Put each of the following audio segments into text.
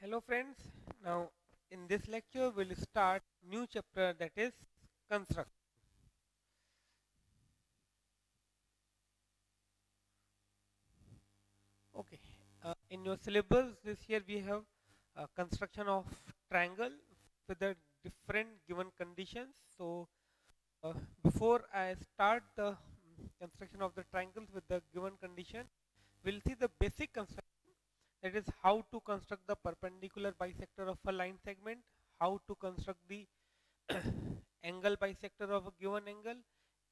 Hello friends, now in this lecture we'll start new chapter, that is construction. Okay, in your syllabus this year we have construction of triangle with the different given conditions. So before I start the construction of the triangles with the given condition, we'll see the basic construction, that is how to construct the perpendicular bisector of a line segment, how to construct the angle bisector of a given angle,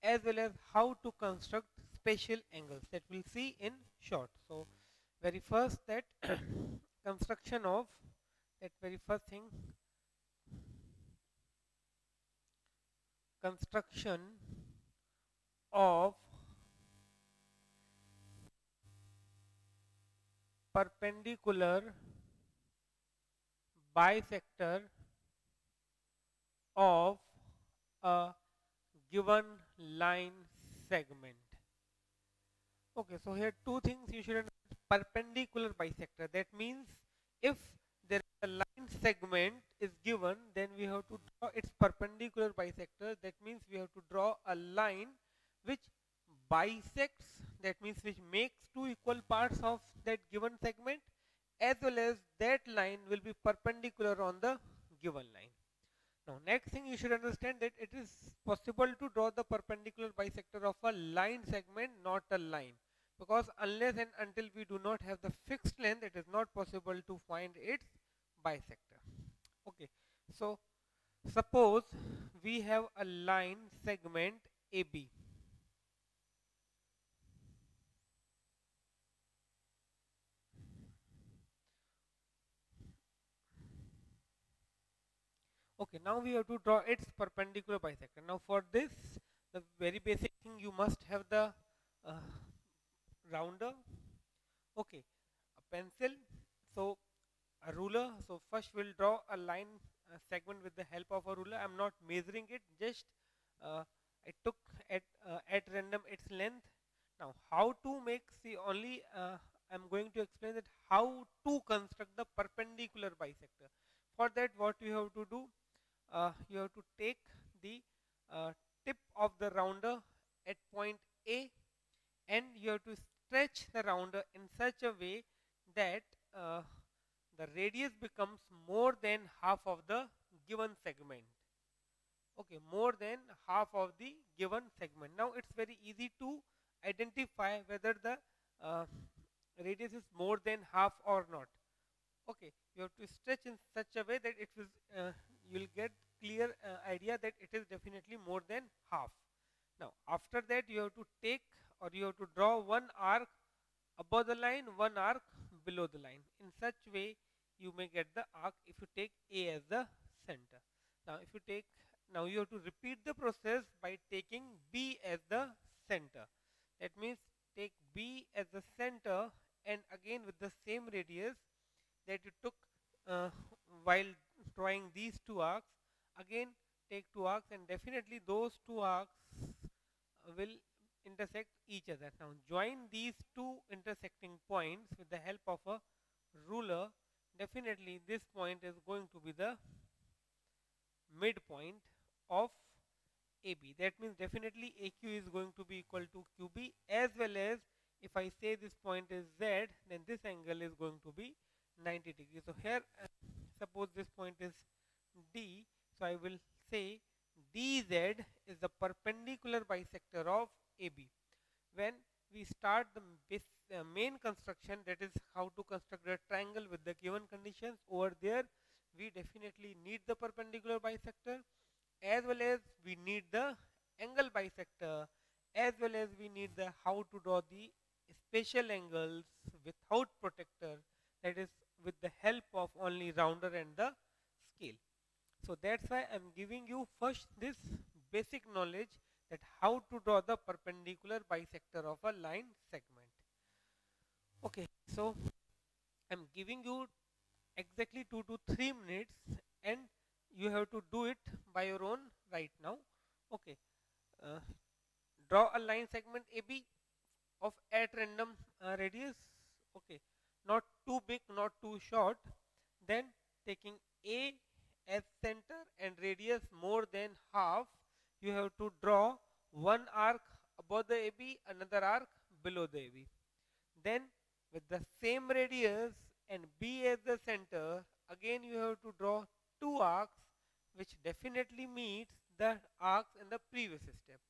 as well as how to construct special angles, that we'll see in short. So very first, that construction of that very first thing, construction of perpendicular bisector of a given line segment. Okay, so here two things you should understand. Perpendicular bisector, that means if there is a line segment is given, then we have to draw its perpendicular bisector. That means we have to draw a line which bisects, that means which makes two equal parts of that given segment, as well as that line will be perpendicular on the given line. Now next thing you should understand, that it is possible to draw the perpendicular bisector of a line segment, not a line, because unless and until we do not have the fixed length, it is not possible to find its bisector. Okay, so suppose we have a line segment AB. Okay, now we have to draw its perpendicular bisector. Now for this, the very basic thing, you must have the uh, rounder. Okay, a pencil, so a ruler. So first we'll draw a line segment with the help of a ruler. I'm not measuring it, just I took at random its length. Now how to make, see, only I'm going to explain that how to construct the perpendicular bisector. For that, what you have to do, you have to take the tip of the rounder at point A, and you have to stretch the rounder in such a way that the radius becomes more than half of the given segment. Okay, more than half of the given segment. Now it's very easy to identify whether the uh, radius is more than half or not. Okay, you have to stretch in such a way that it will you will get clear idea that it is definitely more than half. Now after that, you have to take, or you have to draw one arc above the line, one arc below the line. In such way you may get the arc if you take A as the center. Now if you take, now you have to repeat the process by taking B as the center. That means take B as the center, and again with the same radius that you took while drawing these two arcs, again take two arcs, and definitely those two arcs will intersect each other. Now join these two intersecting points with the help of a ruler. Definitely this point is going to be the midpoint of AB. That means definitely AQ is going to be equal to QB, as well as if I say this point is Z, then this angle is going to be 90 degrees. So here, suppose this point is D, so I will say DZ is the perpendicular bisector of AB. When we start the main construction, that is how to construct a triangle with the given conditions, over there we definitely need the perpendicular bisector, as well as we need the angle bisector, as well as we need the how to draw the special angles without protector, that is with the help of only rounder and the scale. So that's why I'm giving you first this basic knowledge, that how to draw the perpendicular bisector of a line segment. Okay, so I'm giving you exactly 2 to 3 minutes, and you have to do it by your own right now. Okay, uh, draw a line segment AB of at random radius. Okay, not too big, not too short. Then taking A as center and radius more than half, you have to draw one arc above the AB, another arc below the AB. Then with the same radius and B as the center, again you have to draw two arcs which definitely meets the arcs in the previous step.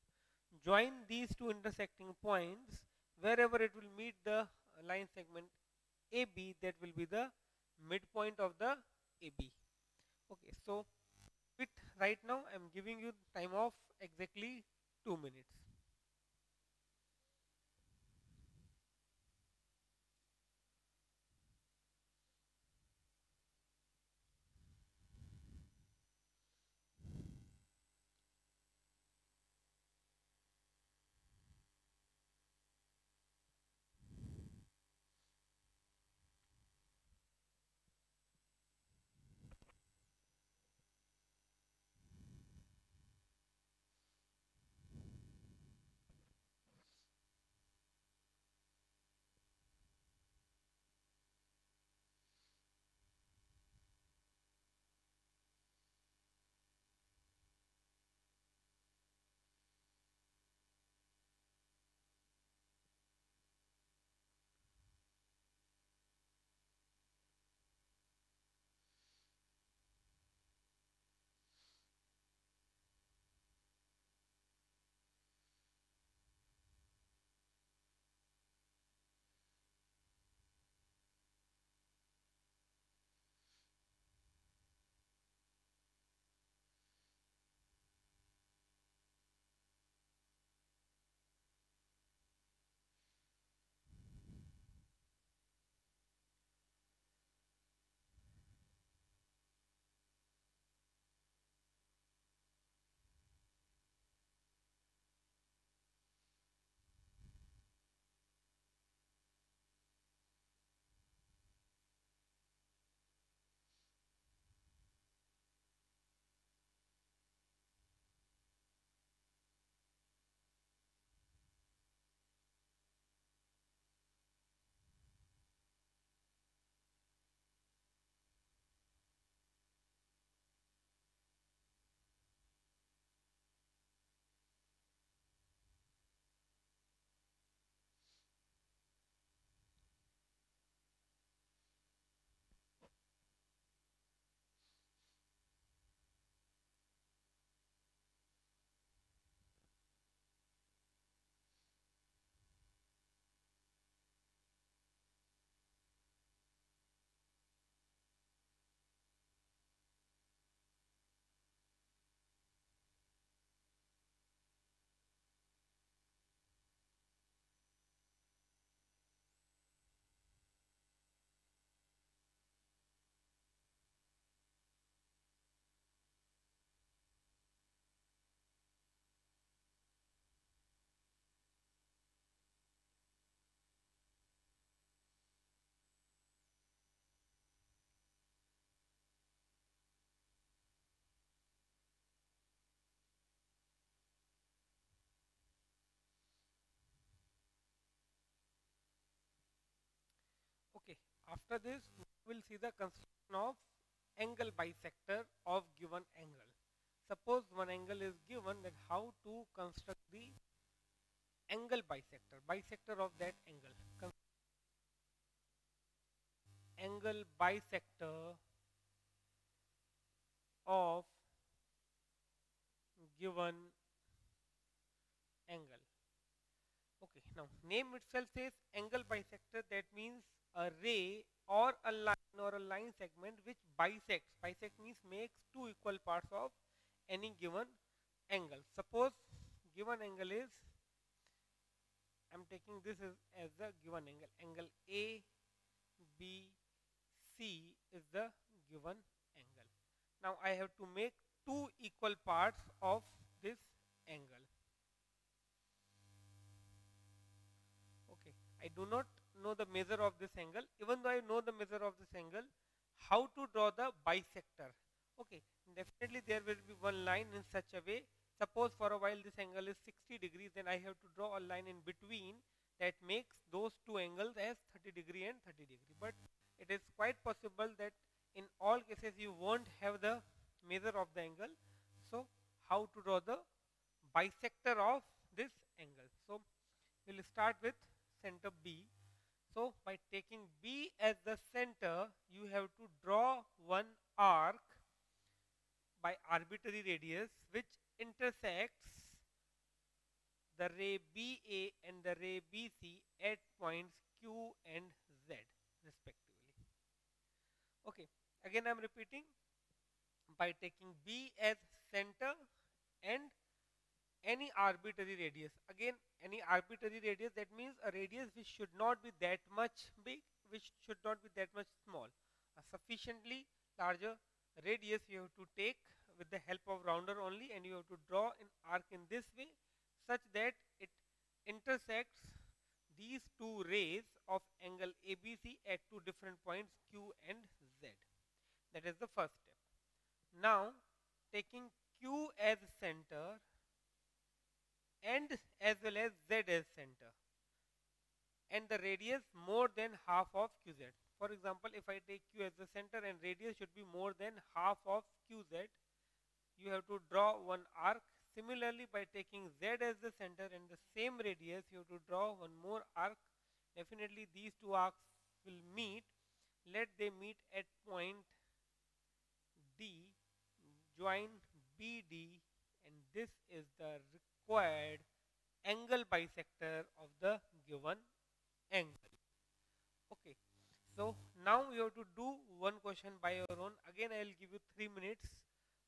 Join these two intersecting points wherever it will meet the line segment AB, that will be the midpoint of the AB. Okay, so it right now I am giving you time of exactly 2 minutes. Okay, after this we will see the construction of angle bisector of given angle. Suppose one angle is given, that how to construct the angle bisector of that angle. Angle bisector of given angle. Okay, now name itself says angle bisector, that means a ray or a line or a line segment which bisects. Bisect means makes two equal parts of any given angle. Suppose given angle is, I am taking this as the given angle. Angle A, B, C is the given angle. Now I have to make two equal parts of this angle. Okay, I do not know the measure of this angle. Even though I know the measure of this angle, how to draw the bisector? Okay, definitely there will be one line in such a way. Suppose for a while this angle is 60 degrees, then I have to draw a line in between that makes those two angles as 30 degree and 30 degree. But it is quite possible that in all cases you won't have the measure of the angle. So how to draw the bisector of this angle? So we'll start with center B. So by taking B as the center, you have to draw one arc by arbitrary radius which intersects the ray BA and the ray BC at points Q and Z respectively. Okay, again I am repeating, by taking B as center and any arbitrary radius. Again, any arbitrary radius, that means a radius which should not be that much big, which should not be that much small. A sufficiently larger radius you have to take with the help of rounder only, and you have to draw an arc in this way such that it intersects these two rays of angle ABC at two different points Q and Z. That is the first step. Now taking Q as center and as well as Z as center and the radius more than half of QZ. For example, if I take Q as the center and radius should be more than half of QZ, you have to draw one arc. Similarly, by taking Z as the center and the same radius, you have to draw one more arc. Definitely these two arcs will meet. Let them meet at point D, join BD, and this is the required angle bisector of the given angle. Okay, so now you have to do one question by your own. Again, I will give you 3 minutes.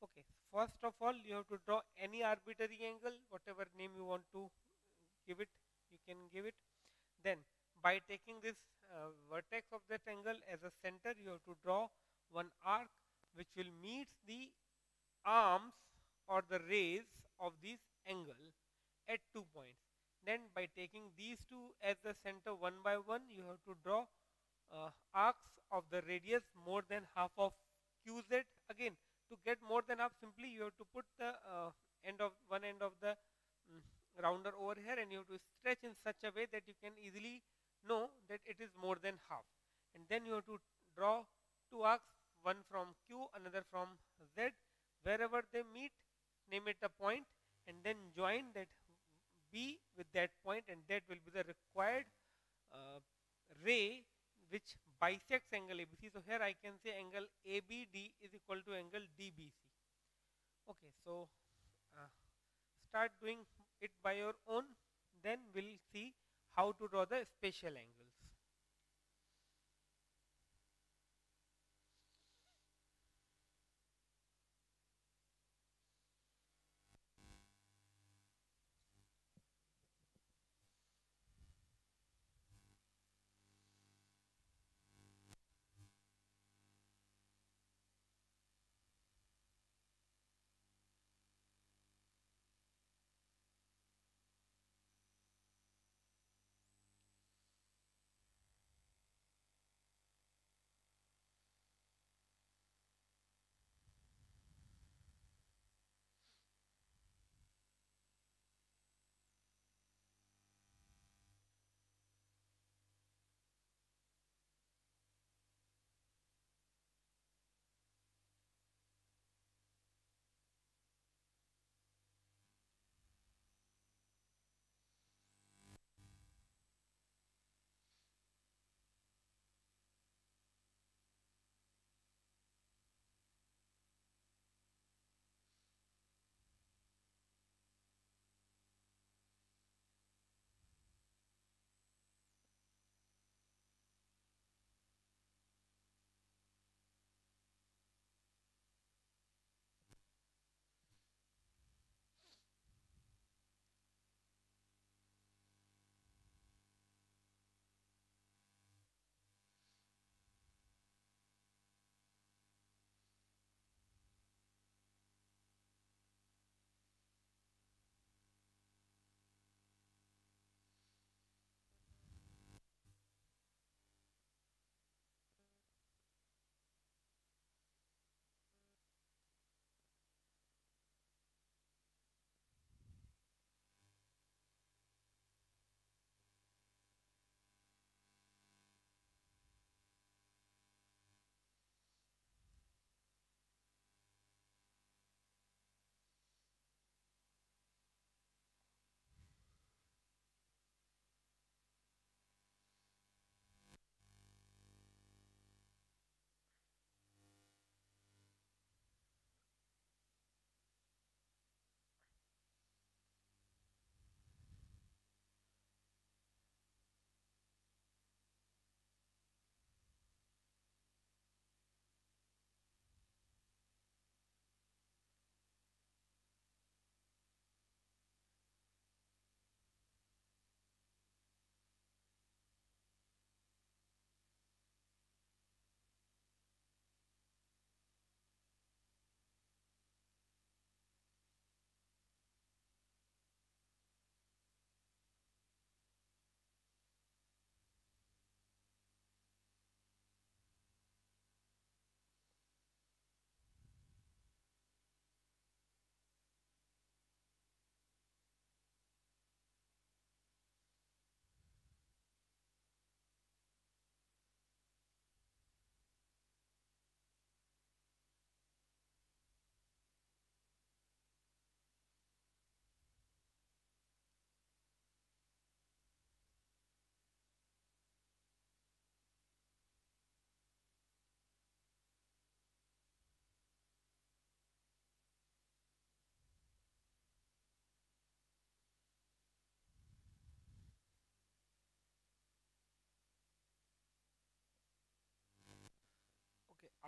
Okay, first of all, you have to draw any arbitrary angle, whatever name you want to give it, you can give it. Then, by taking this vertex of that angle as a center, you have to draw one arc which will meet the arms or the rays of this angle at 2 points. Then by taking these two as the center one by one, you have to draw arcs of the radius more than half of QZ. Again, to get more than half, simply you have to put the one end of the rounder over here, and you have to stretch in such a way that you can easily know that it is more than half. And then you have to draw two arcs, one from Q, another from Z. Wherever they meet, name it a point, and then join that B with that point, and that will be the required ray which bisects angle ABC. So here I can say angle ABD is equal to angle DBC. Okay, so start doing it by your own, then we'll see how to draw the spatial angles.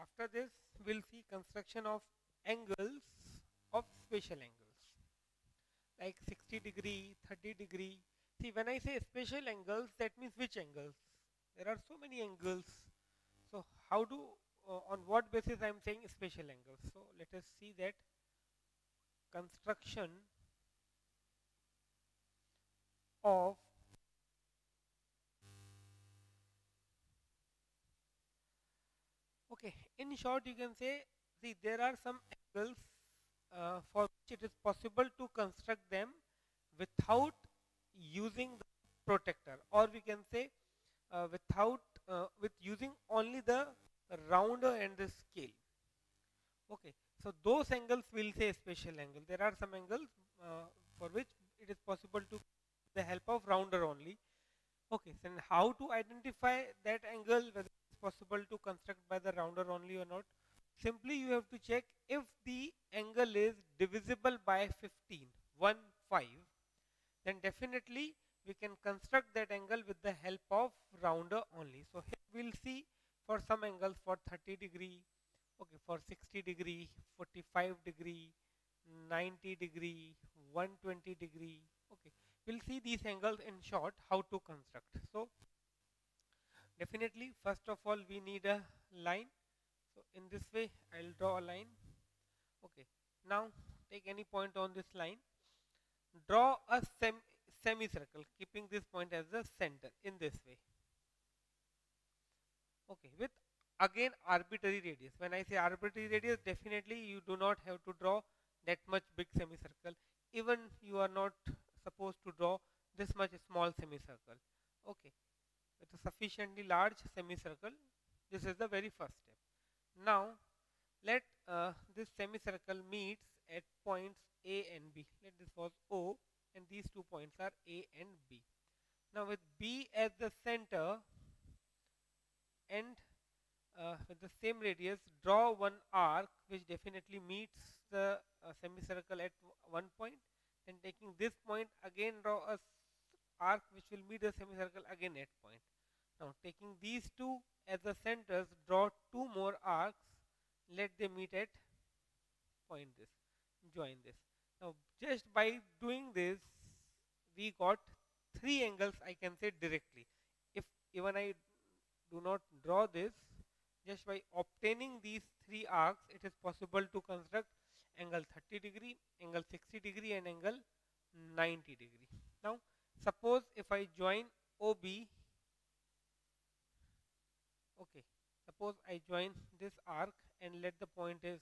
After this, we'll see construction of angles, of special angles like 60 degree, 30 degree. See, when I say special angles, that means which angles? There are so many angles. So how do, on what basis I am saying special angles? So let us see that construction of okay, in short you can say, see, there are some angles for which it is possible to construct them without using the protector, or we can say with using only the rounder and the scale. Okay, so those angles will say special angle. There are some angles for which it is possible to the help of rounder only. Okay, so how to identify that angle, whether it's possible to construct by the rounder only or not? Simply you have to check if the angle is divisible by 15, 1, 5, then definitely we can construct that angle with the help of rounder only. So here we'll see for some angles for 30 degree, okay, for 60 degree, 45 degree, 90 degree, 120 degree. Okay, we'll see these angles in short how to construct. So definitely first of all we need a line. So in this way I'll draw a line. Okay, now take any point on this line, draw a semicircle keeping this point as the center in this way. Okay, with again arbitrary radius. When I say arbitrary radius, definitely you do not have to draw that much big semicircle. Even you are not supposed to draw this much small semicircle. Okay, with a sufficiently large semicircle, this is the very first step. Now let this semicircle meets at points A and B. Let this was O and these 2 points are A and B. Now with B as the center and with the same radius, draw one arc which definitely meets the semicircle at one point. Then taking this point, again draw a arc which will meet the semicircle again at point. Now taking these two as the centers, draw two more arcs, let them meet at point this, join this. Now just by doing this, we got three angles, I can say directly. If even I do not draw this, just by obtaining these three arcs, it is possible to construct angle 30 degree, angle 60 degree and angle 90 degree. Now suppose if I join OB, okay, suppose I join this arc and let the point is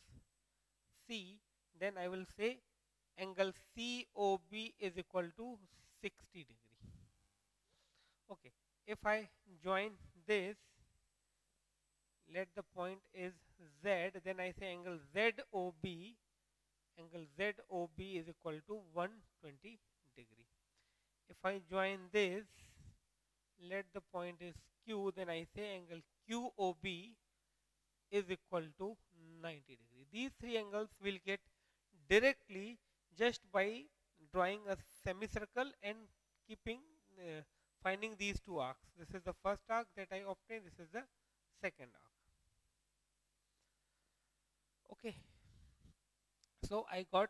C, then I will say angle COB is equal to 60 degree. Okay, if I join this, let the point is Z, then I say angle ZOB is equal to 120 degree. If I join this, let the point is Q, then I say angle QOB is equal to 90 degree. These three angles will get directly just by drawing a semicircle and keeping finding these two arcs. This is the first arc that I obtained, this is the second arc. Okay, so I got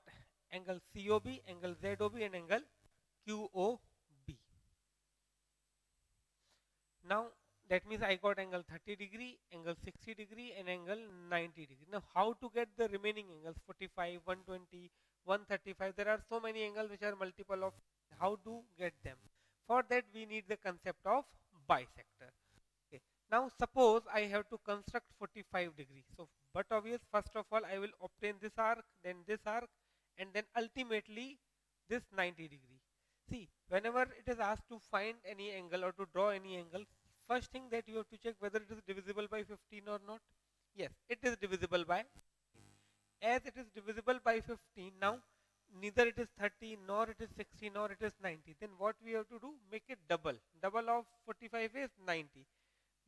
angle COB, angle ZOB and angle QOB. Now that means I got angle 30 degree, angle 60 degree and angle 90 degree. Now how to get the remaining angles, 45, 120, 135, there are so many angles which are multiple of, how to get them? For that we need the concept of bisector. Okay. Now suppose I have to construct 45 degree. So but obvious, first of all I will obtain this arc, then this arc and then ultimately this 90 degree. See, whenever it is asked to find any angle or to draw any angle, first thing that you have to check whether it is divisible by 15 or not. Yes, it is divisible by 15. As it is divisible by 15, now neither it is 30 nor it is 60 nor it is 90. Then what we have to do? Make it double. Double of 45 is 90.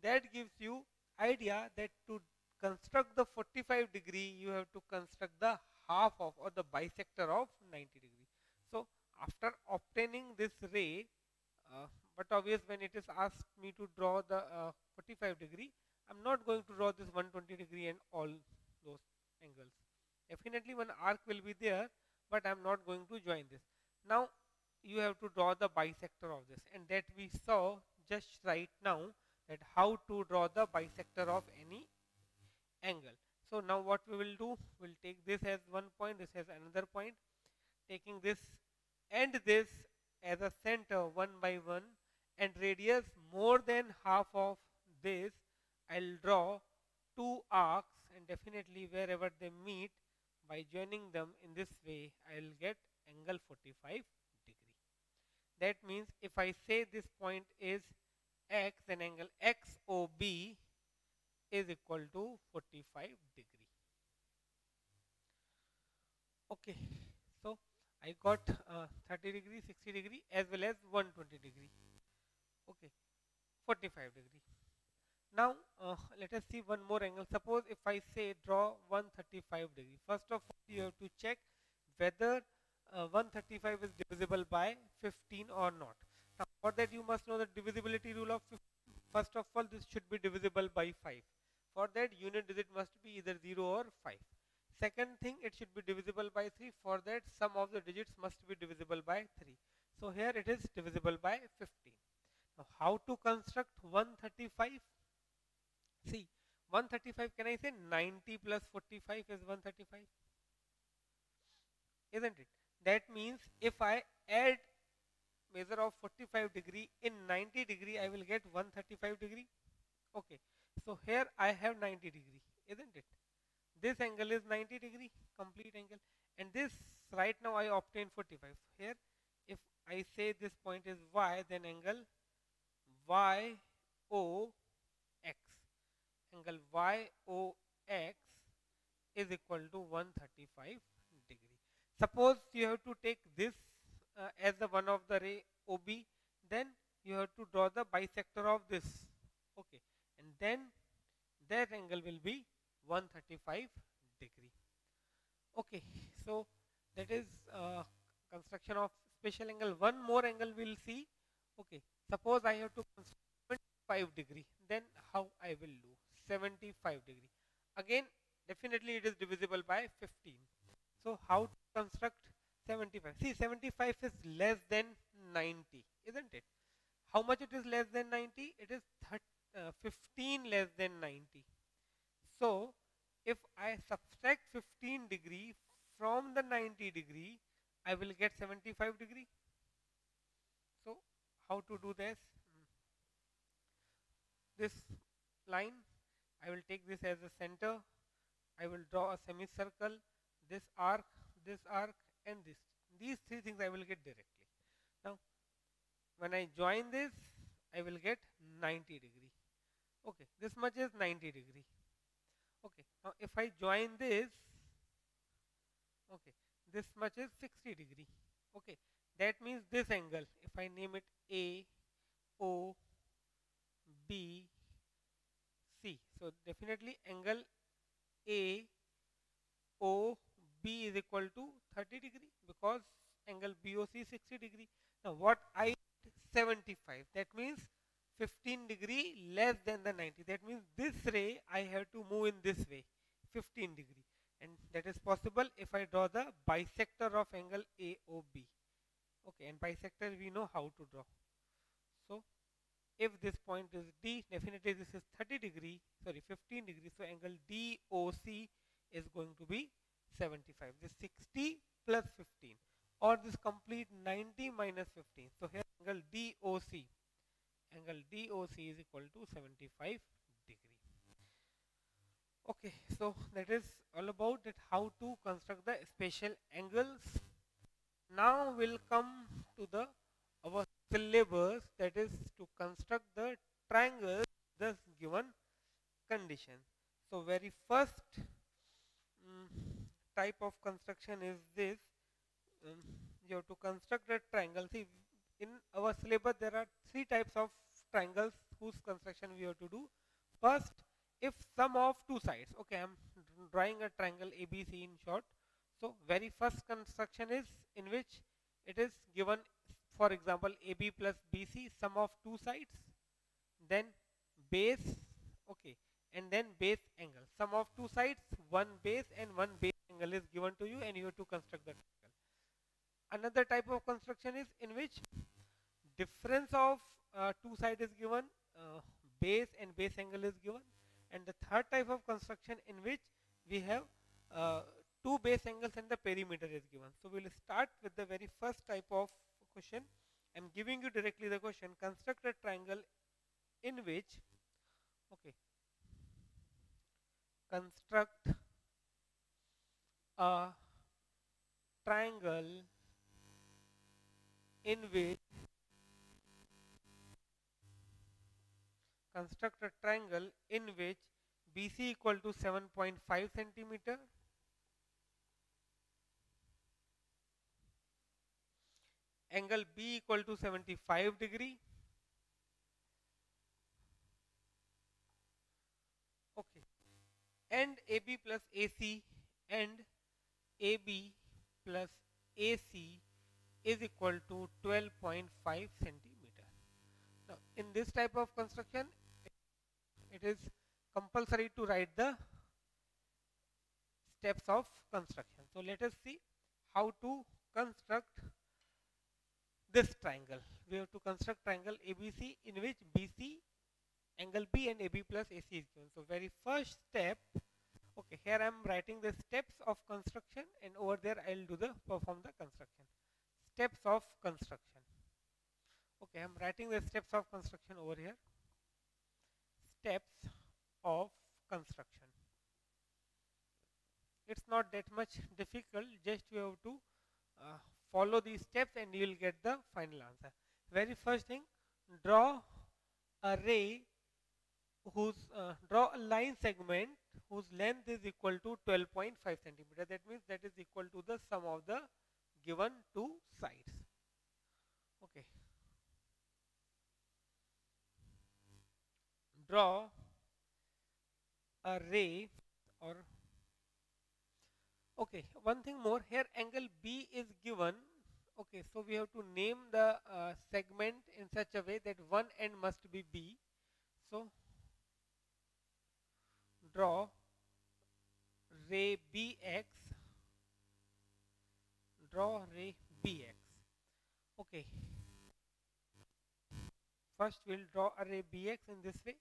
That gives you idea that to construct the 45 degree, you have to construct the half of or the bisector of 90 degree. So after obtaining this ray, but obvious when it is asked me to draw the 45 degree, I'm not going to draw this 120 degree and all those angles. Definitely one arc will be there, but I'm not going to join this. Now you have to draw the bisector of this, and that we saw just right now, that how to draw the bisector of any angle. So now what we will do, we'll take this as one point, this as another point, taking this and this as a center one by one, and radius more than half of this, I'll draw two arcs, and definitely wherever they meet, by joining them in this way, I'll get angle 45 degree. That means if I say this point is x, then angle XOB is equal to 45 degree. Okay, so I got 30 degree, 60 degree as well as 120 degree. Okay, 45 degree. Now let us see one more angle. Suppose if I say draw 135 degree. First of all, you have to check whether 135 is divisible by 15 or not. Now for that you must know the divisibility rule of 15. First of all, this should be divisible by 5. For that, unit digit must be either 0 or 5. Second thing, it should be divisible by 3. For that, sum of the digits must be divisible by 3. So here it is divisible by 15. Now how to construct 135? See, 135, can I say 90 plus 45 is 135? Isn't it? That means if I add measure of 45 degree in 90 degree, I will get 135 degree. Okay, so here I have 90 degree, isn't it? This angle is 90 degree, complete angle, and this right now I obtain 45. So here, if I say this point is y, then angle YOX, angle YOX is equal to 135 degree. Suppose you have to take this as the one of the ray OB, then you have to draw the bisector of this. Okay, and then that angle will be 135 degree. Okay, so that is construction of special angle. One more angle we'll see. Okay, suppose I have to construct 75 degree, then how I will do 75 degree. Again, definitely it is divisible by 15. So how to construct 75? See, 75 is less than 90, isn't it? How much it is less than 90? It is 15 less than 90. So if I subtract 15 degree from the 90 degree, I will get 75 degree. So how to do this? This line, I will take this as a center. I will draw a semicircle, this arc, and this. These three things I will get directly. Now, when I join this, I will get 90 degree. Okay, this much is 90 degree. Okay, now if I join this, okay, this much is 60 degree. Okay, that means this angle, if I name it A, O, B, C. So definitely angle A, O, B is equal to 30 degree, because angle BOC is 60 degree. Now what I did, 75. That means 15 degree less than the 90. That means this ray I have to move in this way, 15 degree. And that is possible if I draw the bisector of angle AOB. Okay, and bisector we know how to draw. So if this point is D, definitely this is 30 degree, sorry 15 degree. So angle DOC is going to be 75. This 60 plus 15, or this complete 90 minus 15. So here angle DOC is equal to 75 degree. Okay, so that is all about that, how to construct the special angles. Now we'll come to the our syllabus, that is to construct the triangles thus given condition. So very first type of construction is this. You have to construct a triangle. See, in our syllabus there are three types of triangles whose construction we have to do. First, if sum of two sides. Okay, I'm drawing a triangle ABC in short. So very first construction is in which it is given, for example, AB plus BC, sum of two sides, then base, okay, and then base angle. Sum of two sides, one base and one base angle is given to you, and you have to construct the triangle. Another type of construction is in which difference of two sides is given, base and base angle is given, and the third type of construction in which we have uh, two base angles and the perimeter is given. So we will start with the very first type of question. I am giving you directly the question: construct a triangle in which, okay, construct a triangle in which construct a triangle in which BC equal to 7.5 centimeter, angle B equal to 75 degree, okay, and AB plus AC and AB plus AC is equal to 12.5 centimeter. Now in this type of construction it is compulsory to write the steps of construction. So let us see how to construct this triangle. We have to construct triangle ABC in which BC, angle B and AB plus AC is given. So very first step, okay, here I am writing the steps of construction, and over there I will do the perform the construction. Steps of construction. Okay, I am writing the steps of construction over here. Steps of construction. It's not that much difficult, just you have to follow these steps and you will get the final answer. Very first thing, draw a ray whose draw a line segment whose length is equal to 12.5 centimeter. That means that is equal to the sum of the given two sides. Okay. Draw a ray or okay, one thing more here, angle B is given. Okay, so we have to name the segment in such a way that one end must be B. So draw ray BX, draw ray BX. Okay, first we'll draw a ray BX in this way.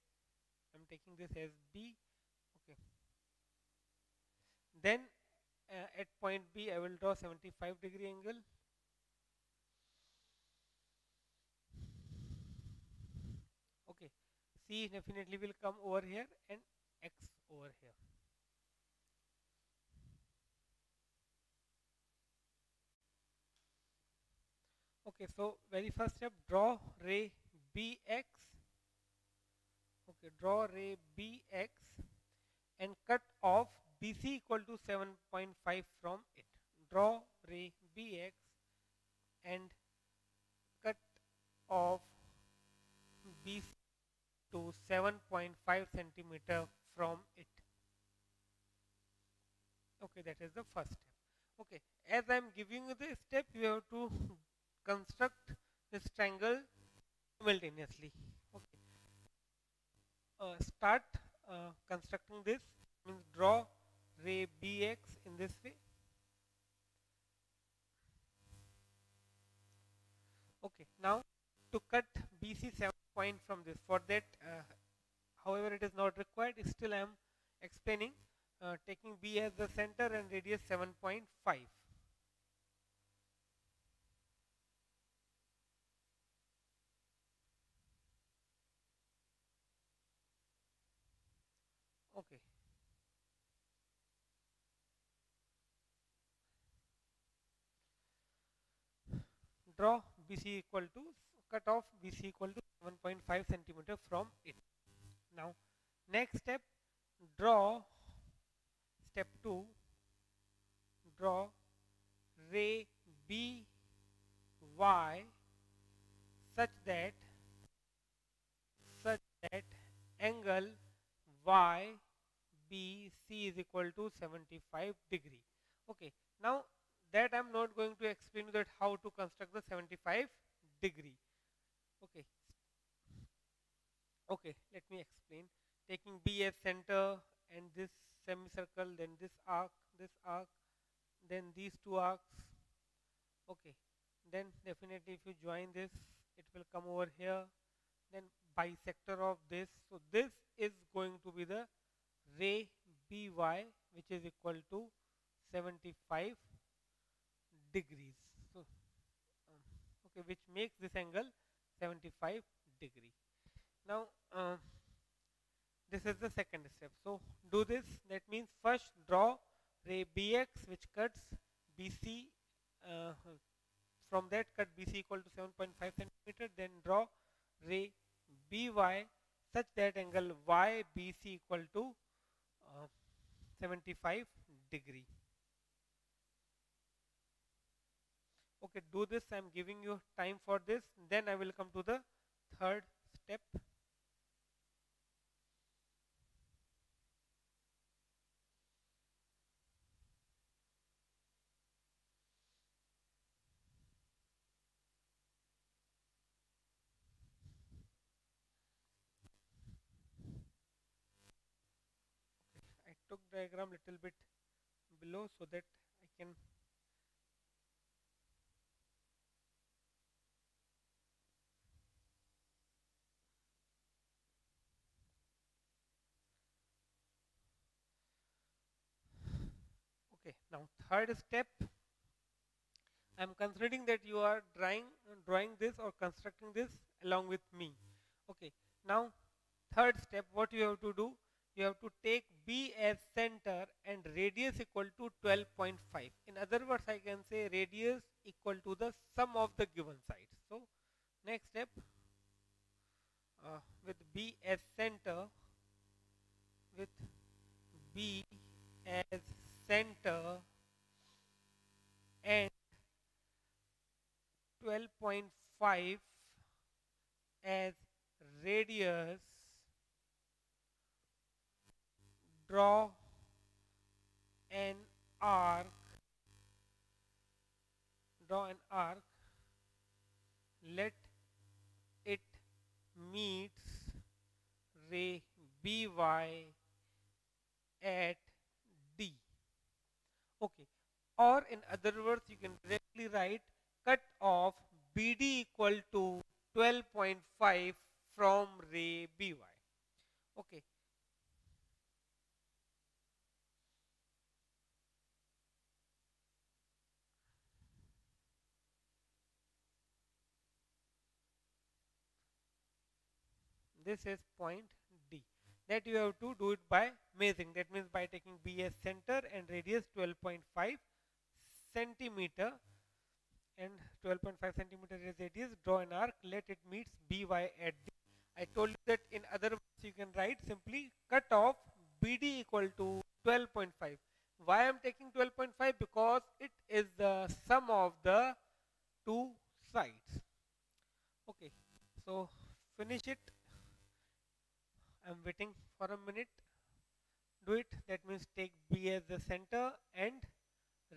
I'm taking this as B. Okay, then at point B I will draw 75-degree angle. Okay, C definitely will come over here and X over here. Okay, so very first step, draw ray BX. Okay, draw ray BX and cut off BC equal to 7.5 from it. Draw ray BX and cut off BC to 7.5 centimeter from it. Okay, that is the first step. Okay, as I am giving you the step, you have to construct this triangle simultaneously. Okay, start constructing this, means draw ray BX in this way. Okay, now to cut BC 7 point from this, for that however it is not required, still I am explaining, taking B as the center and radius 7.5. Okay, draw BC equal to, cut off BC equal to 7.5 centimeter from it. Now next step, draw step 2, draw ray BY such that angle YBC is equal to 75 degree. Okay, now that I am not going to explain that how to construct the 75 degree. Okay, okay, let me explain. taking B as center and this semicircle, then this arc, then these two arcs. Okay, then definitely if you join this, it will come over here. Then bisector of this. So this is going to be the ray BY, which is equal to 75 degrees. So okay, which makes this angle 75 degree. Now this is the second step. So do this. That means first draw ray BX which cuts BC. From that cut BC equal to 7.5 centimeter. Then draw ray BY such that angle YBC equal to 75 degree. Okay, do this. I am giving you time for this. Then I will come to the third step. I took diagram little bit below so that I can okay. Now third step, I am considering that you are drawing this or constructing this along with me. Okay, now third step, what you have to do, you have to take B as center and radius equal to 12.5. In other words, I can say radius equal to the sum of the given sides. So next step, with B as center, with B as center and 12.5 as radius, draw an arc, let it meets ray BY at D. Okay, or in other words, you can directly write cut off BD equal to 12.5 from ray BY. Okay. This is point D. That you have to do it by measuring. That means by taking B as center and radius 12.5 centimeter and 12.5 centimeter is radius, draw an arc, let it meets BY at D. I told you that in other words you can write simply cut off BD equal to 12.5. Why I am taking 12.5? Because it is the sum of the two sides. Okay, so finish it. I am waiting for a minute. Do it. That means take B as the center and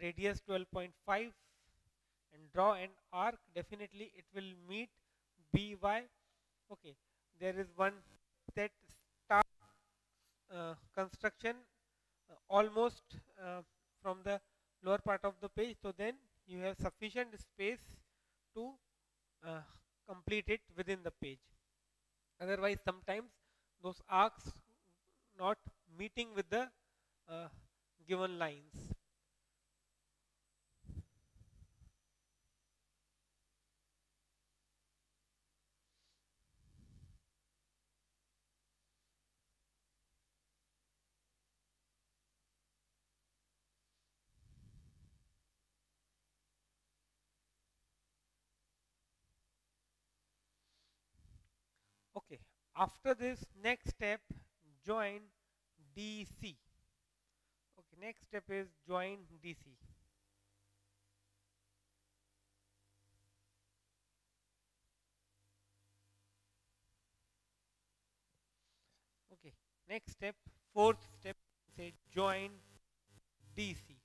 radius 12.5 and draw an arc. Definitely it will meet BY. Okay, there is one that start construction almost from the lower part of the page. So then you have sufficient space to uh, complete it within the page. Otherwise, sometimes those arcs not meeting with the uh, given lines. Okay, after this, next step, join DC. Okay, next step is join DC. Okay, next step, fourth step, say join DC.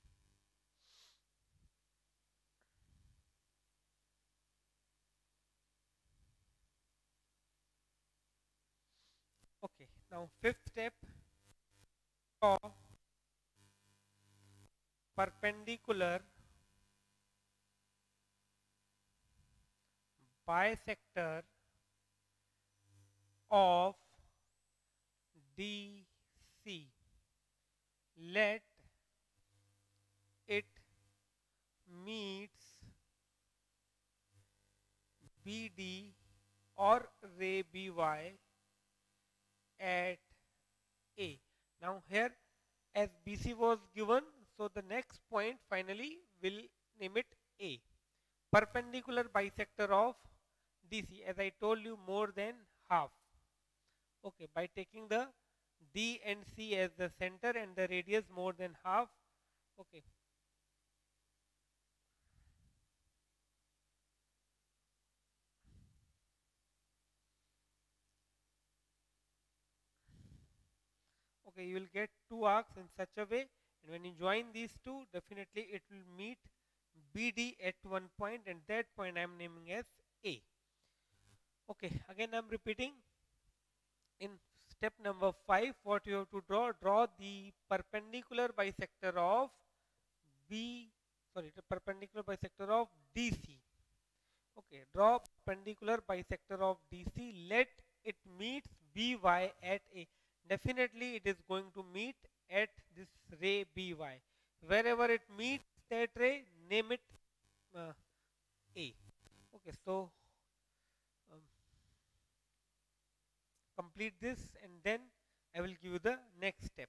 Okay, Now fifth step, draw perpendicular bisector of DC. Let it meets BD or ray BY at A. Now here, as BC was given, so the next point finally will name it A. Perpendicular bisector of DC, as I told you, more than half. Okay, by taking the D and C as the center and the radius more than half. Okay. Okay, you will get two arcs in such a way, and when you join these two, definitely it will meet BD at one point, and that point I am naming as A. Okay, again I am repeating. In step number 5, what you have to draw the perpendicular bisector of the perpendicular bisector of DC. Okay, draw perpendicular bisector of DC. Let it meets BY at A. Definitely it is going to meet at this ray BY. Wherever it meets that ray, name it A. Okay, so um, complete this and then I will give you the next step.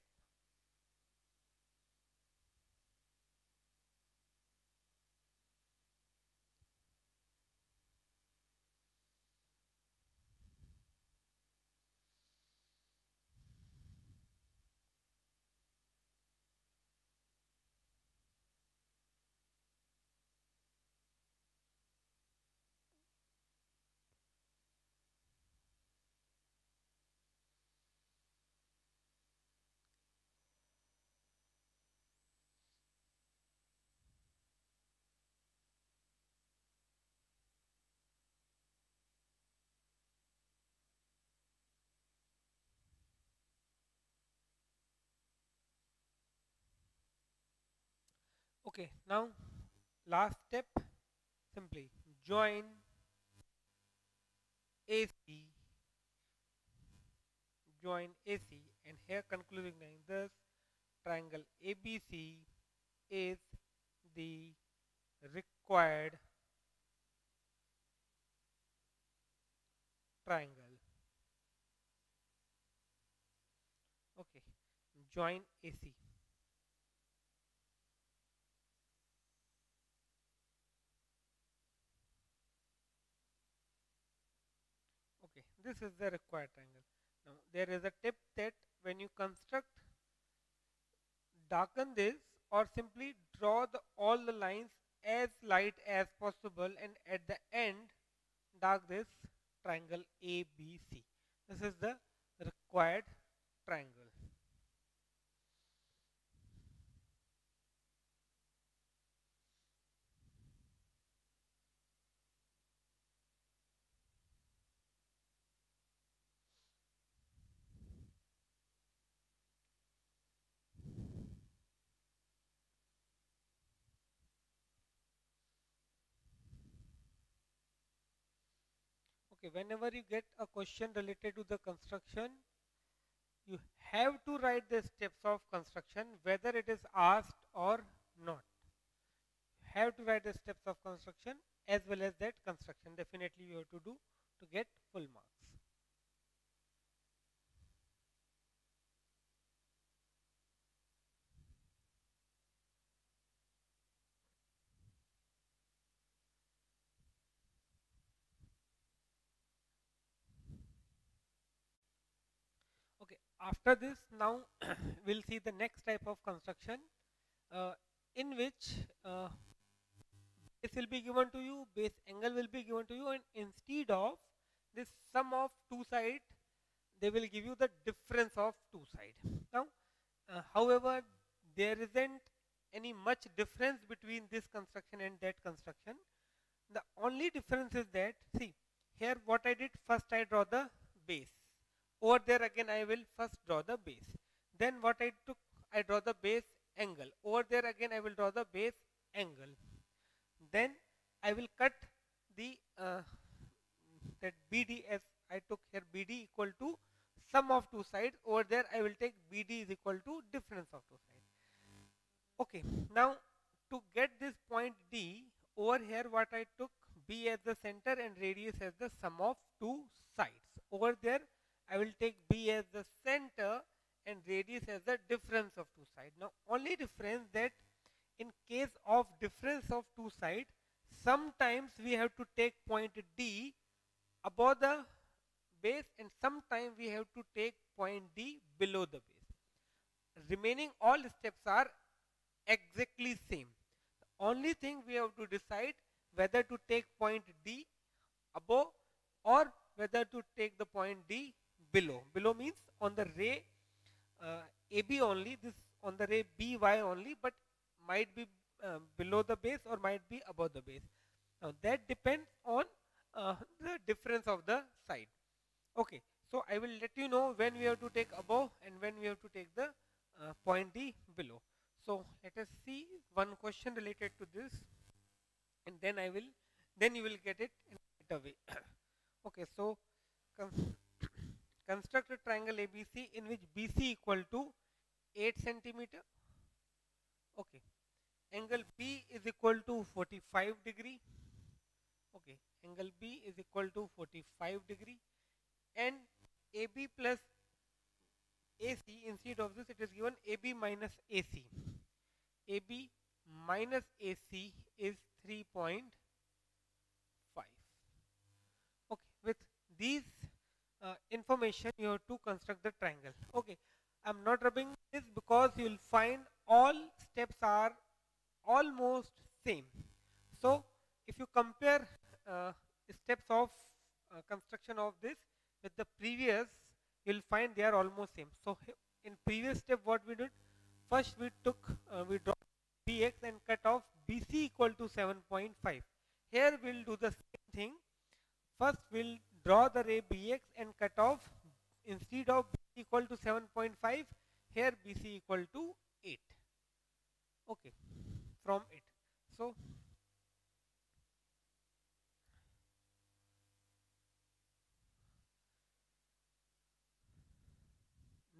Okay, now last step, simply join AC, and here concluding line, thus triangle ABC is the required triangle. Okay, join AC. Okay, this is the required triangle. Now there is a tip that when you construct, darken this or simply draw all the lines as light as possible, and at the end dark this triangle ABC. This is the required triangle. Okay, whenever you get a question related to the construction, you have to write the steps of construction whether it is asked or not. Have to write the steps of construction as well as that construction. Definitely you have to do to get full marks. Okay, after this now we'll see the next type of construction uh, in which base will be given to you, base angle will be given to you, and instead of this sum of two sides, they will give you the difference of two sides. Now, however, there isn't any much difference between this construction and that construction. The only difference is that, see, here what I did, first I draw the base. Over there again I will first draw the base. Then what I took, I draw the base angle. Over there again I will draw the base angle. Then I will cut the that BD, as I took here BD equal to sum of two sides. Over there I will take BD is equal to difference of two sides. Okay, now to get this point D, over here what I took, B as the center and radius as the sum of two sides. Over there I will take B as the center and radius as the difference of two sides. Now only difference that in case of difference of two sides, sometimes we have to take point D above the base and sometimes we have to take point D below the base. Remaining all steps are exactly same. The only thing we have to decide whether to take point D above or whether to take the point D below. Below means on the ray AB only, this on the ray BY only, but might be below the base or might be above the base. Now that depends on the difference of the side. Okay, so I will let you know when we have to take above and when we have to take the point D below. So let us see one question related to this, and then you will get it in right away. Okay, so construct a triangle ABC in which BC equal to 8 centimeter. Okay, angle B is equal to 45 degree. Okay, angle B is equal to 45 degree, and AB plus AC, instead of this it is given AB minus AC. AB minus AC is 3.5. Okay, with these information you have to construct the triangle. Okay, I'm not rubbing this because you will find all steps are almost same. So if you compare steps of construction of this with the previous, you will find they are almost same. So in previous step what we did, first we draw BX and cut off BC equal to 7.5. Here we will do the same thing. First we will draw the ray BX and cut off, instead of BC equal to 7.5, here BC equal to 8. Okay, from it. So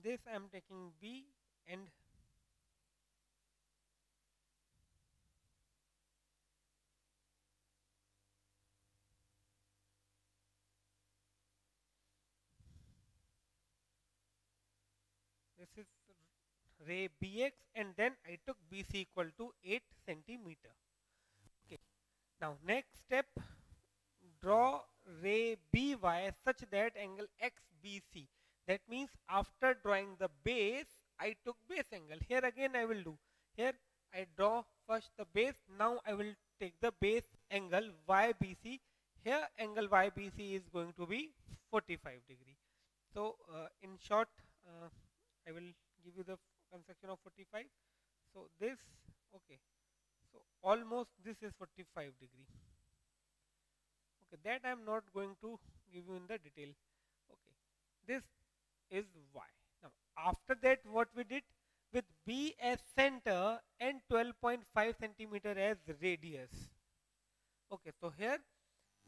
this I am taking B and this is ray BX, and then I took BC equal to 8 centimeter. Okay, now next step, draw ray BY such that angle XBC. That means after drawing the base, I took base angle. Here again I will do. Here I draw first the base. Now I will take the base angle YBC. Here angle YBC is going to be 45 degree. So in short, I will give you the construction of 45. So this, okay. So almost this is 45 degree. Okay, that I am not going to give you in the detail. Okay, this is Y. Now after that what we did, with B as center and 12.5 centimeter as radius. Okay, so here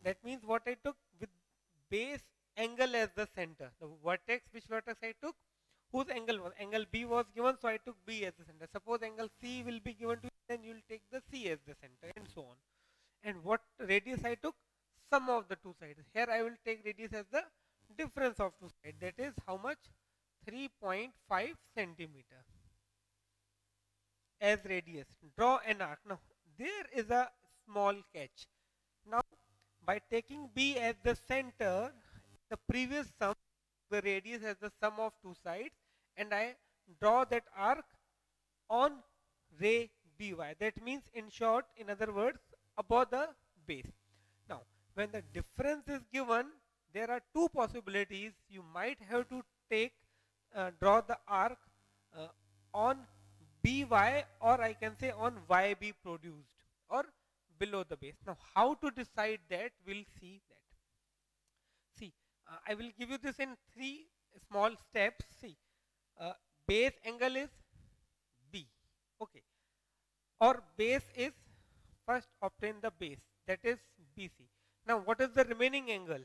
that means what I took, with base angle as the center, the vertex, which vertex I took, whose angle was, angle B was given, so I took B as the center. Suppose angle C will be given to you, then you will take the C as the center, and so on. And what radius I took, sum of the two sides. Here I will take radius as the difference of two sides, that is how much, 3.5 centimeter as radius. Draw an arc. Now there is a small catch. Now by taking B as the center, the previous sum, the radius as the sum of two sides, and I draw that arc on ray BY. That means, in short, in other words, above the base. Now when the difference is given, there are two possibilities. You might have to take draw the arc on BY, or I can say on YB produced, or below the base. Now how to decide that, we'll see that. See, I will give you this in three small steps. See, uh, base angle is B. Okay, or base is, first obtain the base, that is BC. Now what is the remaining angle?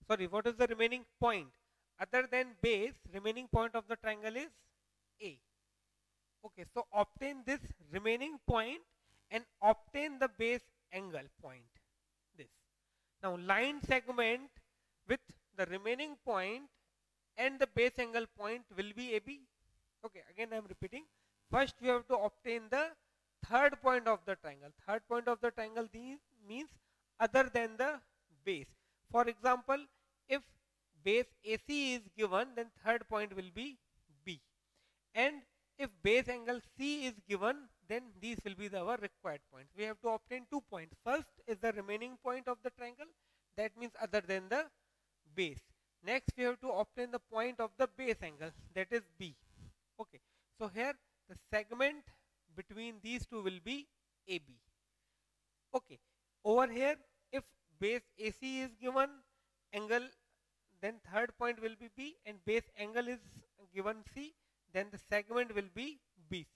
Sorry, what is the remaining point? Other than base, remaining point of the triangle is A. Okay, so obtain this remaining point and obtain the base angle point. This. Now line segment with the remaining point and the base angle point will be AB. Okay, again I am repeating. First we have to obtain the third point of the triangle. Third point of the triangle means other than the base. For example, if base AC is given, then third point will be B. And if base angle C is given, then these will be our required points. We have to obtain 2 points. First is the remaining point of the triangle, that means other than the base. Next we have to obtain the point of the base angle, that is B. Okay, so here the segment between these two will be AB. Okay, over here if base AC is given, angle, then third point will be B, and base angle is given C, then the segment will be BC.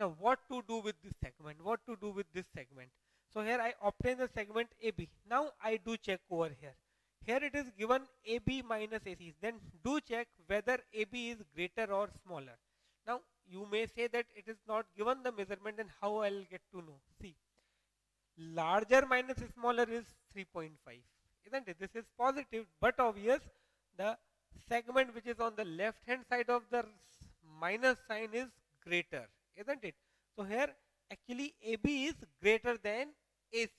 Now what to do with this segment? What to do with this segment? So here I obtain the segment AB. Now I do check over here. Here it is given AB minus AC. Then do check whether AB is greater or smaller. Now you may say that it is not given the measurement, then how I will get to know? See, larger minus smaller is 3.5, isn't it? This is positive, but obvious the segment which is on the left hand side of the minus sign is greater, isn't it? So here actually AB is greater than AC.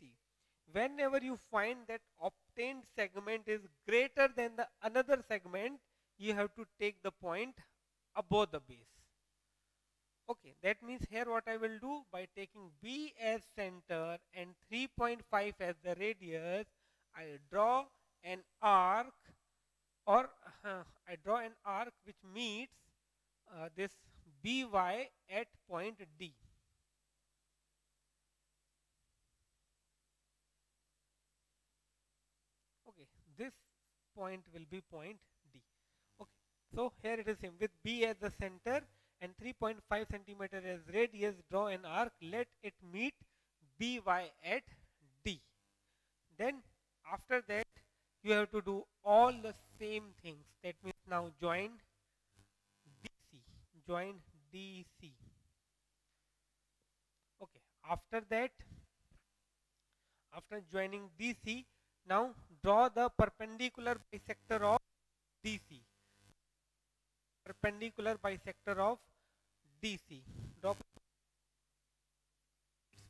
Whenever you find that obtained segment is greater than the another segment, you have to take the point above the base. Okay, that means here what I will do, by taking B as center and 3.5 as the radius, I draw an arc, or I draw an arc which meets this BY at point D. Okay, this point will be point D. Okay, so here it is same with B as the center and 3.5 centimeter as radius. Draw an arc, let it meet BY at D. Then after that you have to do all the same things. That means now join DC. Join DC. Okay. After that, after joining DC, now draw the perpendicular bisector of DC. Perpendicular bisector of DC. Draw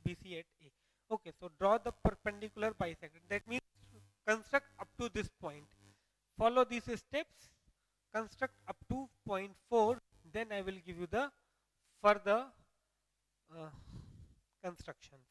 BC at A. Okay, so draw the perpendicular bisector. That means construct up to this point. Follow these steps, construct up to point 4, then I will give you the further uh, constructions.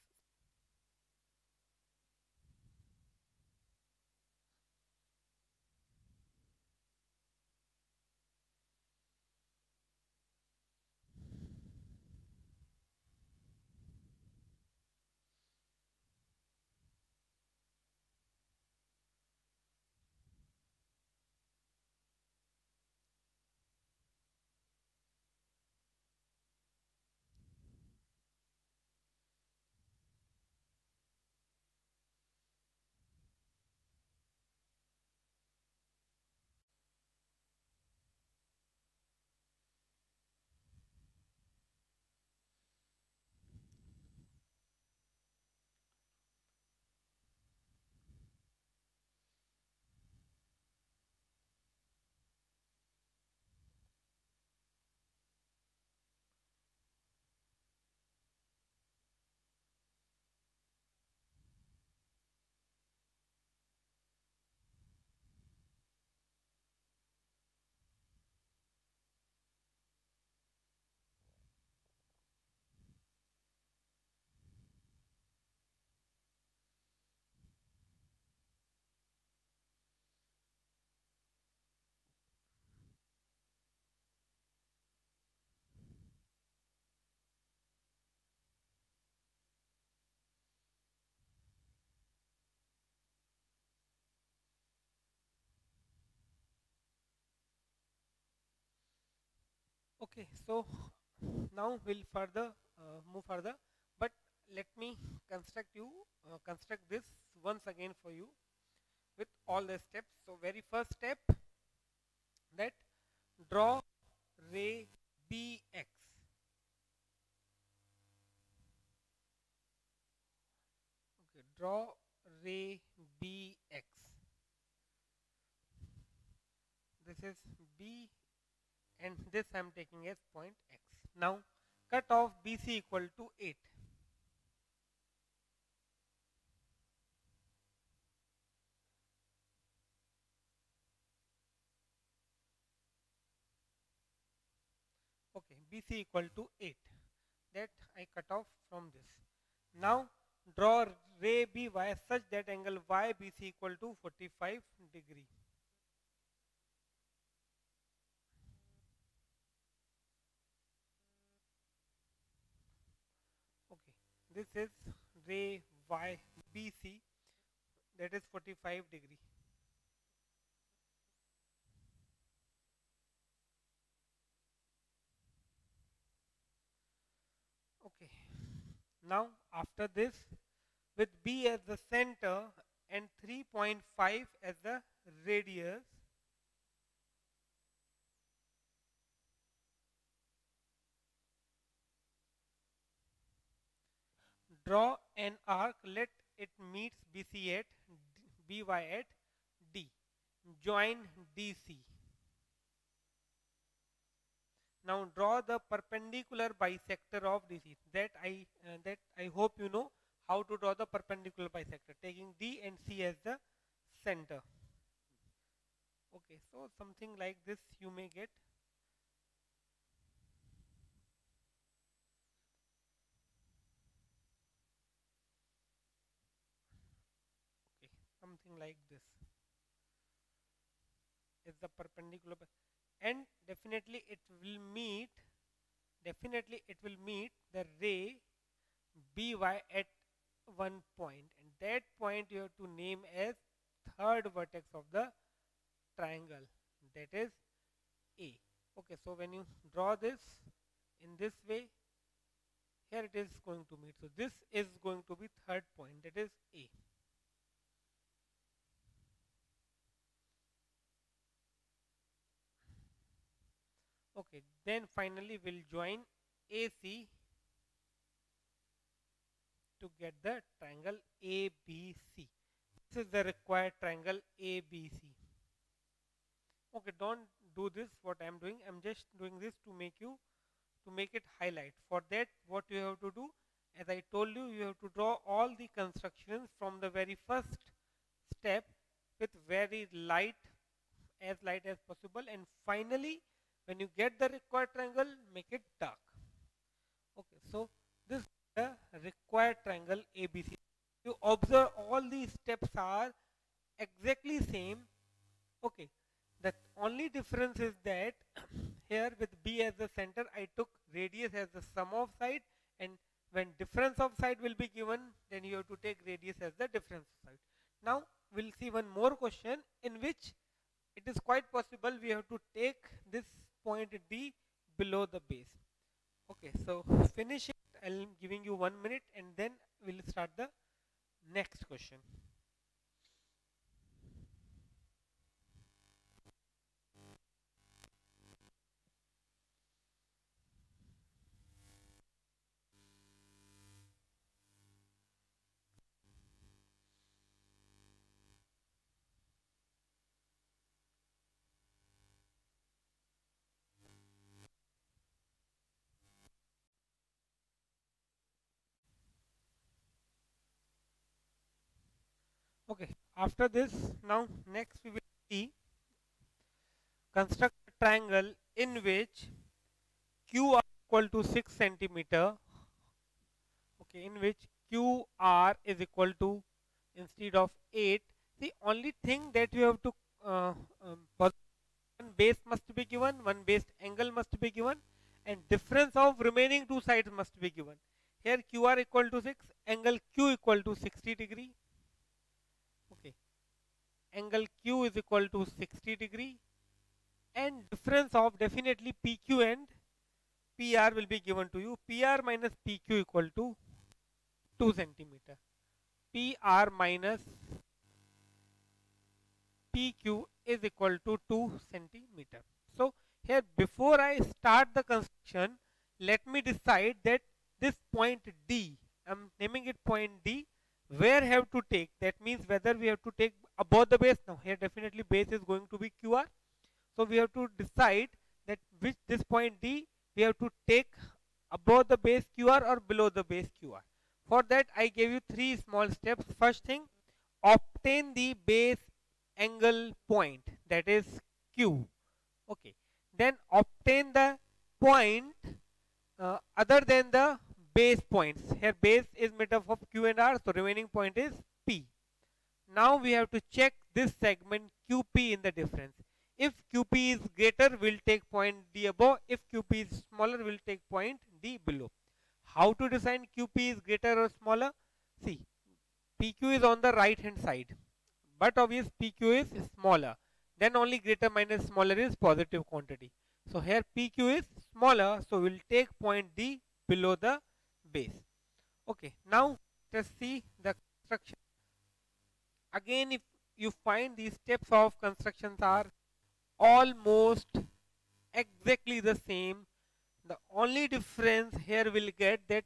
Okay, so now we'll further move further, but let me construct this once again for you with all the steps. So very first step, that draw ray bx. Okay, draw ray bx. This is b and this I am taking as point x. Now cut off BC equal to 8. Okay, BC equal to 8. That I cut off from this. Now draw ray BY such that angle YBC equal to 45 degree. Okay, this is ray YBC, that is 45 degree. Okay, now after this, with B as the center and 3.5 as the radius, draw an arc, let it meets BC at BY at D. Join DC. Now draw the perpendicular bisector of DC. That I hope you know how to draw the perpendicular bisector, taking D and C as the center. Okay, so something like this you may get. Okay, something like this is the perpendicular, and definitely it will meet the ray BY at one point, and that point you have to name as third vertex of the triangle, that is A. Okay, so when you draw this in this way, here it is going to meet. So this is going to be third point, that is A. Okay, then finally we'll join AC to get the triangle ABC. This is the required triangle ABC. Okay, don't do this what I am doing. I am just doing this to make it highlight. For that, what you have to do, as I told you, you have to draw all the constructions from the very first step with very light as possible, and finally when you get the required triangle, make it dark. Okay, so this is the required triangle ABC. You observe all these steps are exactly same. Okay, the only difference is that here with B as the center, I took radius as the sum of side, and when difference of side will be given, then you have to take radius as the difference of side. Now we'll see one more question in which it is quite possible we have to take this point D below the base. Okay, so finish it. I'm giving you 1 minute and then we'll start the next question. Okay, after this, now next we will see construct a triangle in which QR equal to 6 centimeter. Okay, in which QR is equal to, instead of 8, the only thing that you have to one base must be given, one base angle must be given, and difference of remaining two sides must be given. Here QR equal to 6, angle Q equal to 60 degree. Okay, angle Q is equal to 60 degree, and difference of definitely PQ and PR will be given to you. PR minus PQ equal to 2 centimeter. PR minus PQ is equal to 2 centimeter. So here before I start the construction, let me decide that this point D, I'm naming it point D, where have to take, that means whether we have to take above the base. Now here definitely base is going to be QR. So we have to decide that which this point D we have to take above the base QR or below the base QR. For that I gave you 3 small steps. First thing, obtain the base angle point, that is Q. Okay. Then obtain the point other than the base points. Here base is made up of Q and R, so remaining point is P. Now we have to check this segment QP in the difference. If QP is greater, we'll take point D above. If QP is smaller, we'll take point D below. How to decide QP is greater or smaller? See, PQ is on the right hand side, but obvious PQ is smaller. Then only greater minus smaller is positive quantity. So here PQ is smaller, so we'll take point D below the base. Okay, now let's see the construction. Again, if you find these steps of constructions are almost exactly the same, the only difference here will get that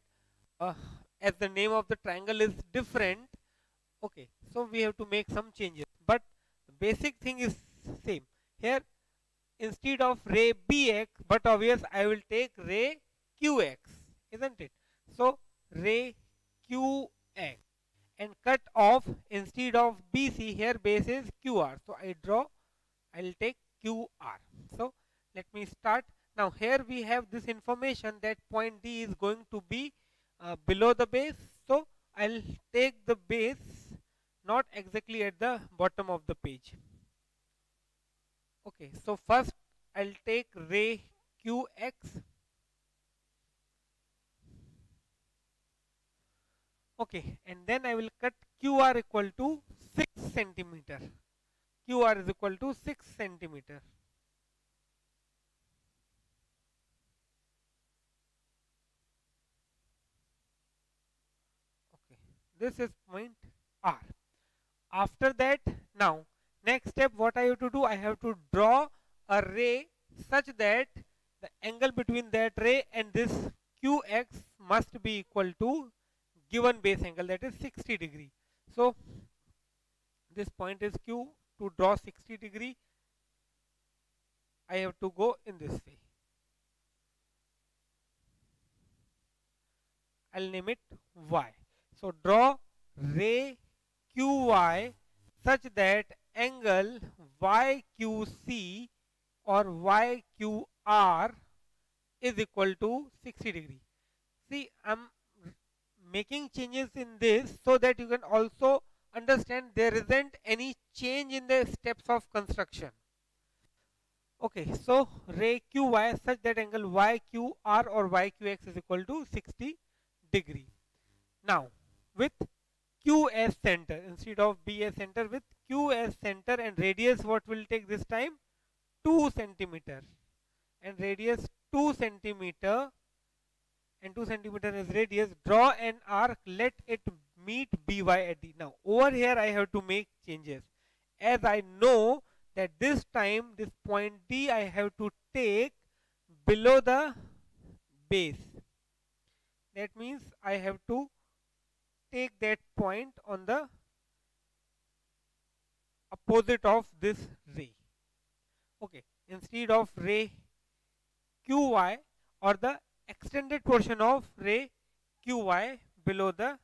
as the name of the triangle is different, okay, so we have to make some changes, but the basic thing is same. Here instead of ray BX, but obvious I will take ray QX, isn't it? So ray QX, and cut off instead of BC, here base is QR, so I'll take QR. So let me start. Now here we have this information that point D is going to be below the base, so I'll take the base not exactly at the bottom of the page. Okay, so first I'll take ray QX. Okay, and then I will cut QR equal to 6 centimeter. QR is equal to 6 centimeter. Okay, this is point R. After that, now next step what I have to do, I have to draw a ray such that the angle between that ray and this QX must be equal to given base angle, that is 60 degree. So this point is Q. To draw 60 degree, I have to go in this way. I'll name it Y. So draw ray QY such that angle YQC or YQR is equal to 60 degree. See, I'm making changes in this so that you can also understand there isn't any change in the steps of construction. Okay, so ray QY such that angle YQR or YQX is equal to 60 degree. Now with QS center instead of BS center, with QS center and radius, what will take this time? 2 centimeter, and radius 2 centimeter, and 2 centimeter is radius. Draw an arc, let it meet BY at D. Now over here I have to make changes, as I know that this time this point D I have to take below the base. That means I have to take that point on the opposite of this ray. Okay, instead of ray QY or the extended portion of ray QY below the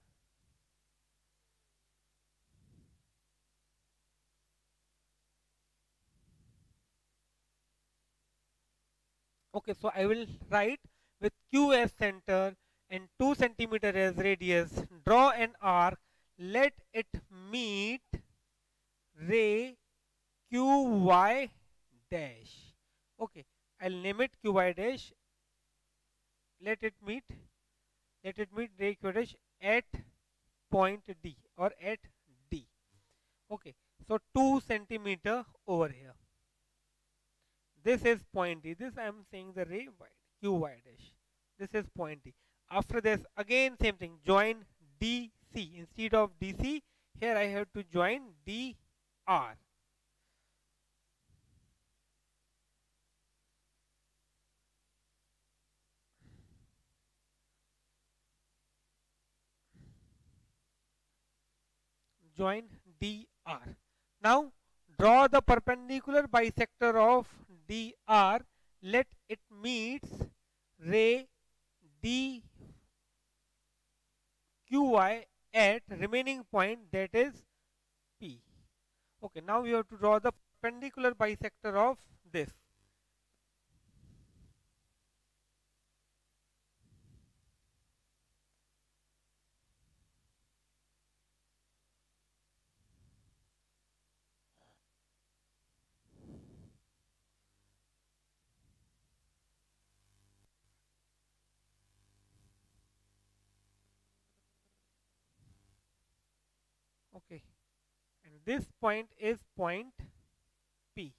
okay, so I will write with Q as center and 2 centimeter as radius, draw an arc, let it meet ray QY dash. Okay, I'll name it QY dash. Let it meet ray QY dash at point D or at D. Okay, so 2 centimeter over here. This is point D. This I am saying the ray QY dash. This is point D. After this, again same thing, join DC. Instead of DC, here I have to join DR. Join DR. Now draw the perpendicular bisector of DR. Let it meets ray DQY at remaining point, that is P. Okay, now we have to draw the perpendicular bisector of this. Okay, and this point is point P.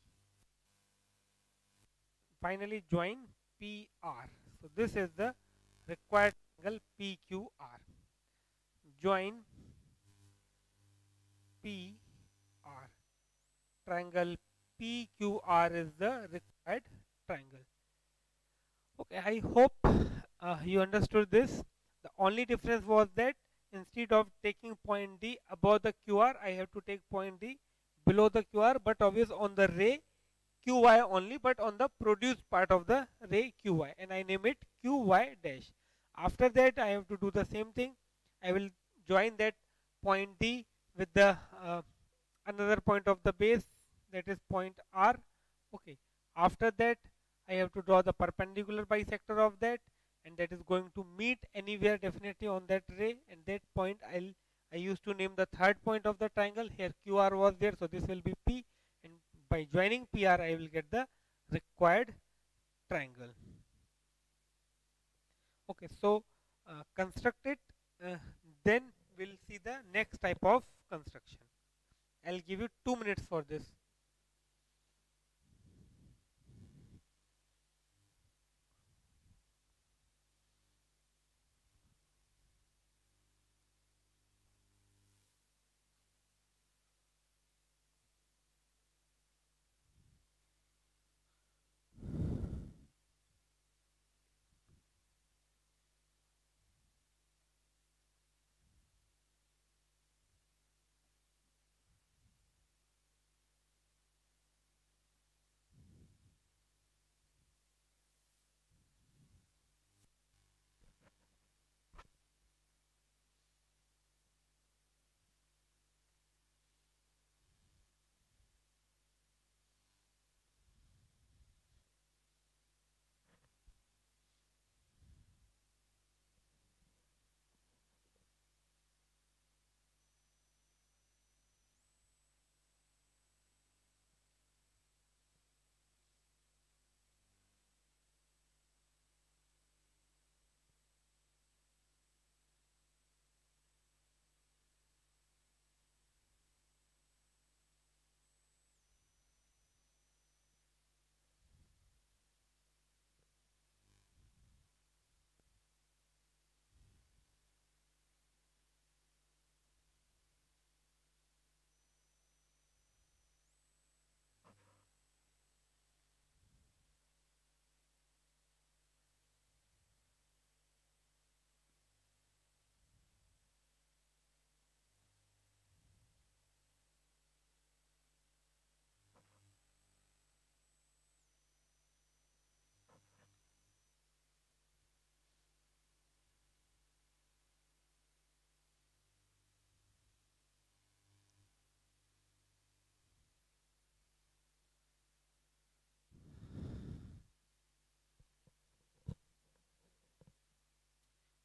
Finally join PR. So this is the required angle PQR. Join PR. Triangle PQR is the required triangle. Okay, I hope you understood this. The only difference was that instead of taking point D above the QR, I have to take point D below the QR, but obviously on the ray QY only, but on the produced part of the ray QY, and I name it QY dash. After that, I have to do the same thing. I will join that point D with the another point of the base, that is point R. Okay. After that, I have to draw the perpendicular bisector of that, and that is going to meet anywhere definitely on that ray, and that point I used to name the third point of the triangle. Here QR was there, so this will be P, and by joining PR I will get the required triangle. Okay, so construct it, then we'll see the next type of construction. I'll give you 2 minutes for this.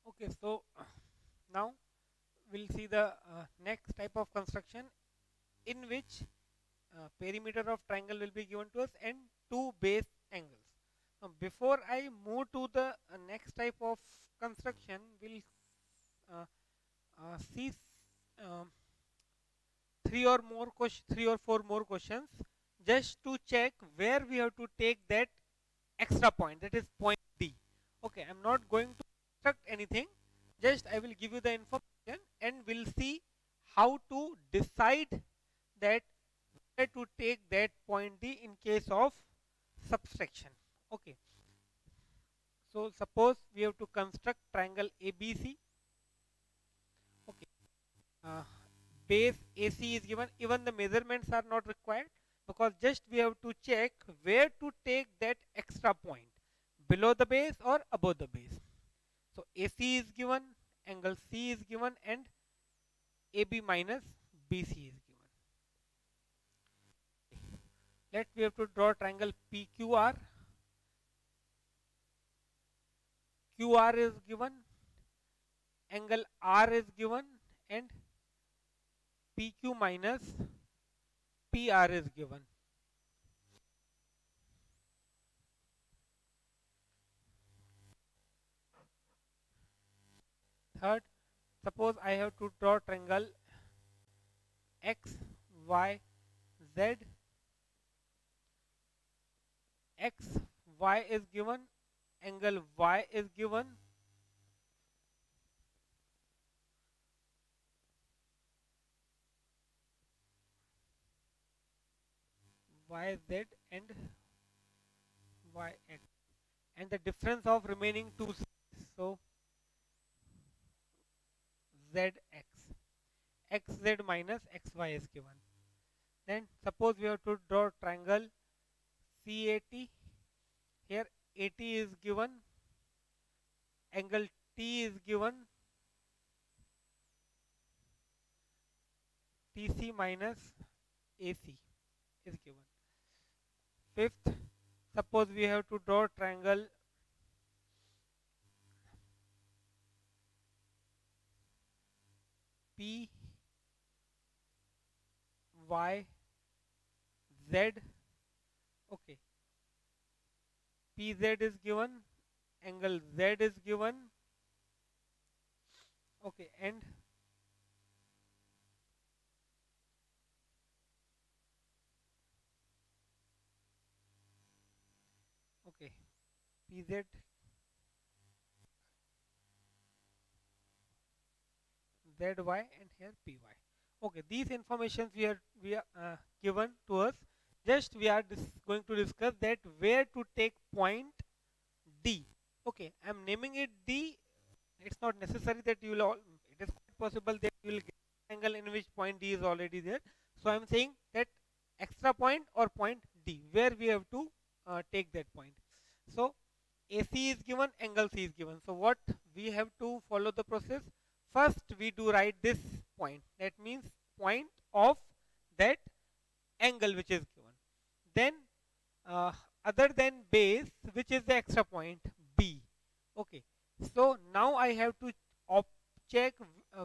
Okay, so now we'll see the next type of construction in which perimeter of triangle will be given to us and two base angles. Now, before I move to the next type of construction, we'll see three or four more questions just to check where we have to take that extra point, that is point D. Okay, I'm not going to construct anything, just I will give you the information and we'll see how to decide that where to take that point D in case of subtraction. Okay, so suppose we have to construct triangle ABC. Okay, uh, base AC is given, even the measurements are not required because just we have to check where to take that extra point, below the base or above the base. So AC is given, angle C is given, and AB minus BC is given. Let we have to draw triangle PQR. QR is given, angle R is given, and PQ minus PR is given. Third, suppose I have to draw triangle X, Y, Z. X, Y is given, angle Y is given, YZ and YX, and the difference of remaining two sides. So ZX, XZ minus XY is given. Then suppose we have to draw triangle CAT. Here AT is given, angle T is given, TC minus AC is given. Fifth, suppose we have to draw triangle P Y Z. Okay, PZ is given, angle Z is given. Okay, and okay, PZ, ZY, and here PY. Okay, these informations we are given to us. Just we are going to discuss that where to take point D. Okay, I am naming it D. It's not necessary that you will all. It is quite possible that you will get an angle in which point D is already there. So I am saying that extra point or point D where we have to take that point. So AC is given, angle C is given. So what we have to follow the process. First we do write this point. That means point of that angle which is given. Then other than base, which is the extra point B. Okay. So now I have to check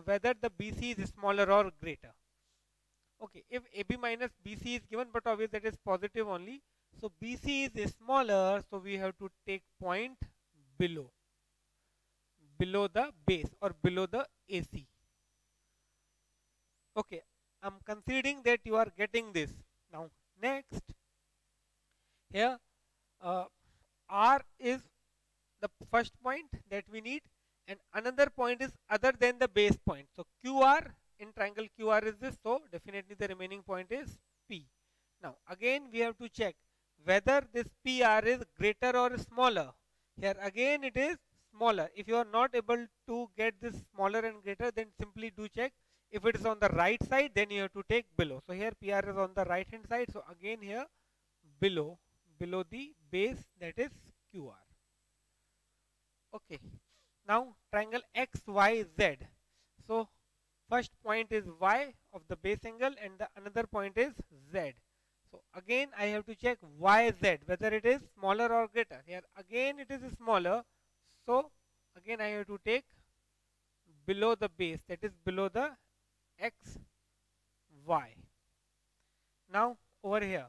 whether the BC is smaller or greater. Okay, if AB minus BC is given, but obviously that is positive only. So BC is smaller, so we have to take point below the base or below the AC. Okay, I'm considering that you are getting this. Now next, here R is the first point that we need, and another point is other than the base point. So QR in triangle QR is this, so definitely the remaining point is P. Now again we have to check whether this PR is greater or smaller. Here again it is smaller. If you are not able to get this smaller and greater, then simply do check. If it is on the right side, then you have to take below. So here PR is on the right hand side, so again here below the base, that is QR. Okay, now triangle XYZ. So first point is Y of the base angle and the another point is Z. So again I have to check YZ whether it is smaller or greater. Here again it is smaller, so again I have to take below the base, that is below the XY. Now over here,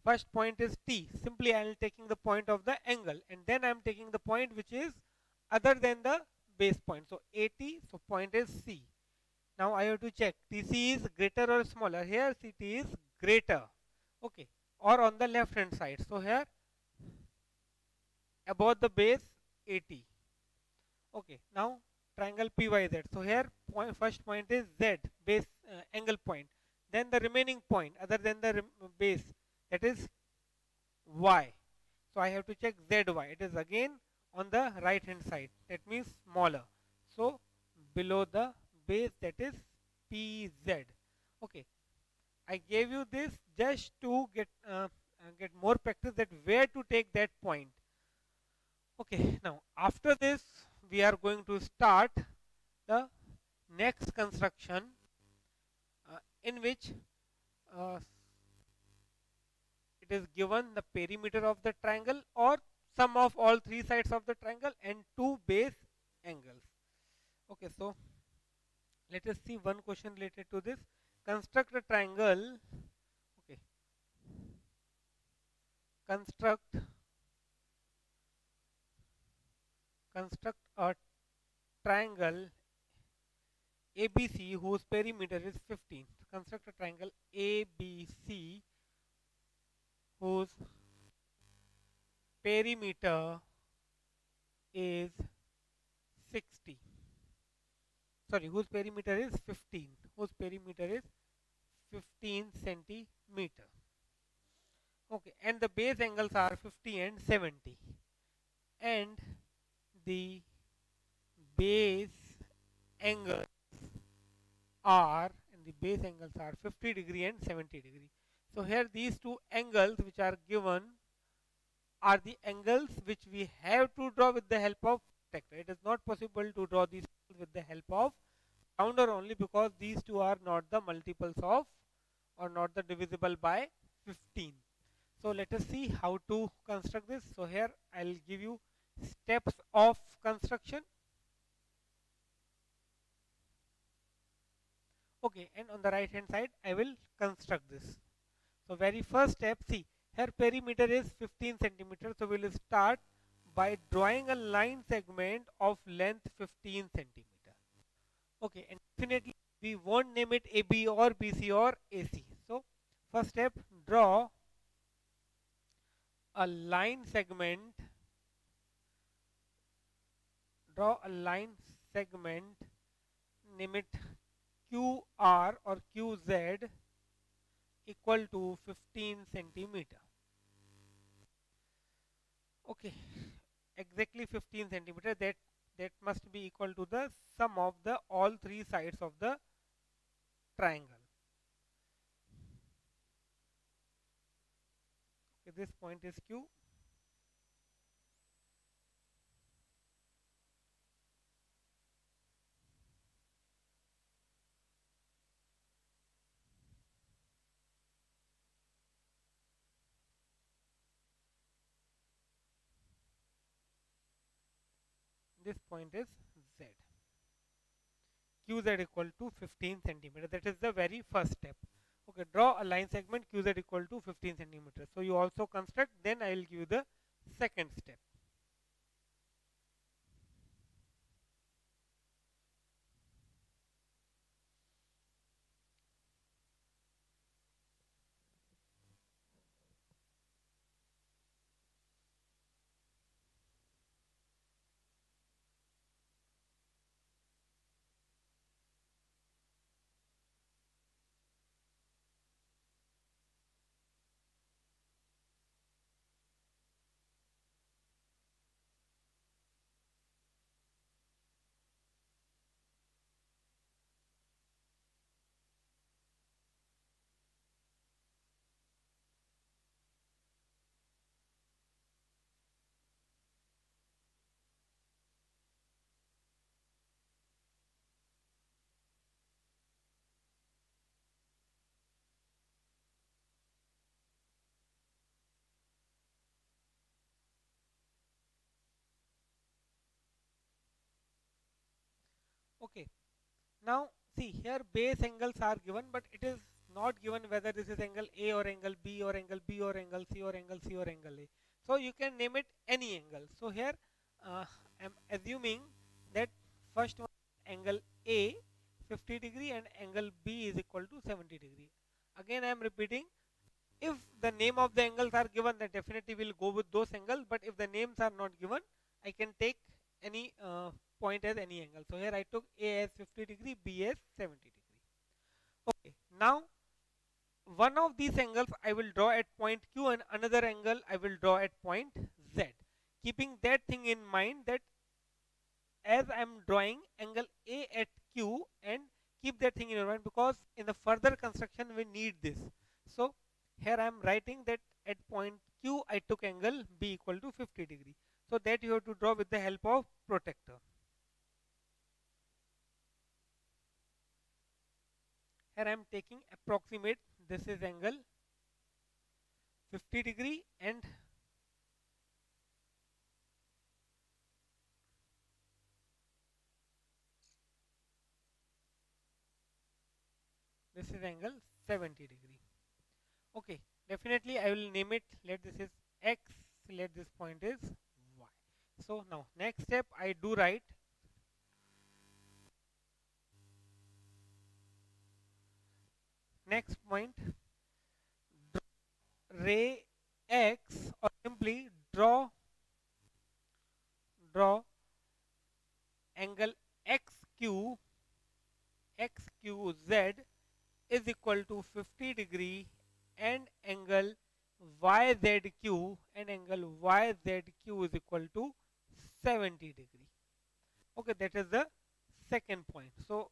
first point is T. Simply I am taking the point of the angle, and then I am taking the point which is other than the base point. So AT, so point is C. Now I have to check TC is greater or smaller. Here CT is greater. Okay, or on the left hand side. So here above the base 80. Okay, now triangle PYZ. So here first point is Z, base angle point. Then the remaining point other than the base, that is Y. So I have to check ZY. It is again on the right hand side. That means smaller. So below the base, that is PZ. Okay, I gave you this just to get more practice that where to take that point. Okay, now after this we are going to start the next construction in which uh, it is given the perimeter of the triangle or sum of all three sides of the triangle and two base angles. Okay, so let us see one question related to this. Construct a triangle. Okay, construct a triangle ABC whose perimeter is 15. Construct a triangle ABC whose perimeter is 60. Sorry, whose perimeter is 15. Whose perimeter is 15 centimeter. Okay, and the base angles are 50 and 70. And the base angles are 50 degree and 70 degree. So here these two angles which are given are the angles which we have to draw with the help of protractor. It is not possible to draw these with the help of rounder only because these two are not the multiples of or not the divisible by 15. So let us see how to construct this. So here I'll give you steps of construction. Okay, and on the right hand side I will construct this. So very first step, see here perimeter is 15 centimeters. So we will start by drawing a line segment of length 15 centimeter. Okay, and definitely we won't name it AB or BC or AC. So first step, draw a line segment. Name it QR or QZ equal to 15 centimeter. Okay, exactly 15 centimeter. That must be equal to the sum of the all three sides of the triangle. Okay, this point is Q. This point is Z. QZ equal to 15 centimeter. That is the very first step. Okay, draw a line segment QZ equal to 15 centimeter. So you also construct, then I will give you the second step. Okay, now see here base angles are given, but it is not given whether this is angle A or angle B or angle B or angle C or angle C or angle A. So you can name it any angle. So here I am assuming that first one angle A 50 degree and angle B is equal to 70 degree. Again I am repeating, if the name of the angles are given, then definitely we'll go with those angles, but if the names are not given, I can take any point as any angle. So here I took A as 50 degree, B as 70 degree. Okay, now one of these angles I will draw at point Q and another angle I will draw at point Z. Keeping that thing in mind, that as I am drawing angle A at Q, and keep that thing in your mind because in the further construction we need this. So here I am writing that at point Q I took angle B equal to 50 degree. So that you have to draw with the help of protractor. Here I am taking approximate, this is angle 50 degree and this is angle 70 degree. Okay, definitely I will name it, let this is X, let this point is Y. So now next step I do write next point, ray X, or simply draw angle XQ XQZ is equal to 50 degree and angle YZQ and angle YZQ is equal to 70 degree. Okay, that is the second point. So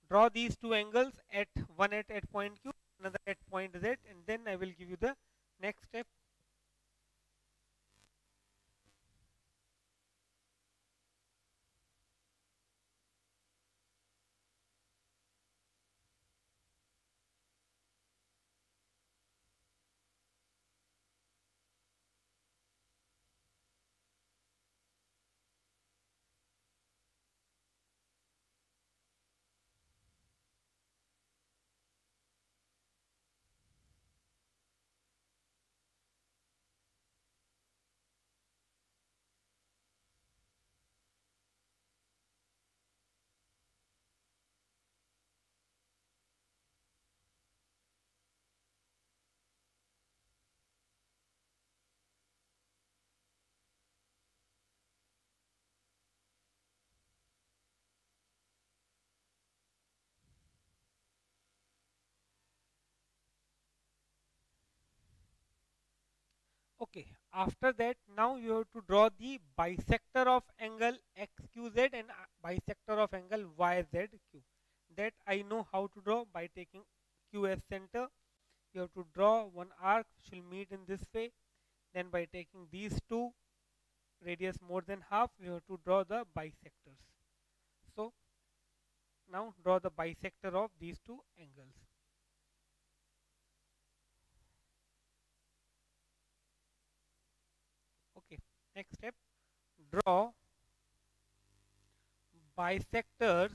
draw these two angles, at one at point Q, another at point Z, and then I will give you the next step. Okay, after that now you have to draw the bisector of angle XQZ and bisector of angle YZQ. That I know how to draw by taking Q as center. You have to draw one arc which will meet in this way. Then by taking these two, radius more than half, you have to draw the bisectors. So now draw the bisector of these two angles. Okay, next step, draw bisectors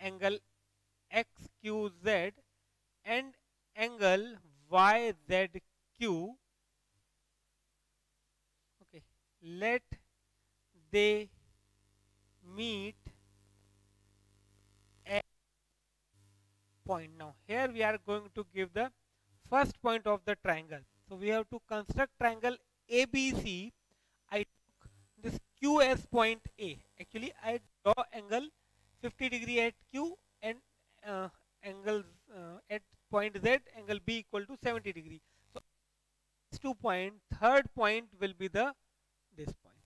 angle XQZ and angle YZQ. Okay, let they meet at point. Now here we are going to give the first point of the triangle. So we have to construct triangle ABC. I took this Q as point A. Actually I draw angle 50 degree at Q and angle at point Z, angle B equal to 70 degree. So these 2 points, third point will be the this point.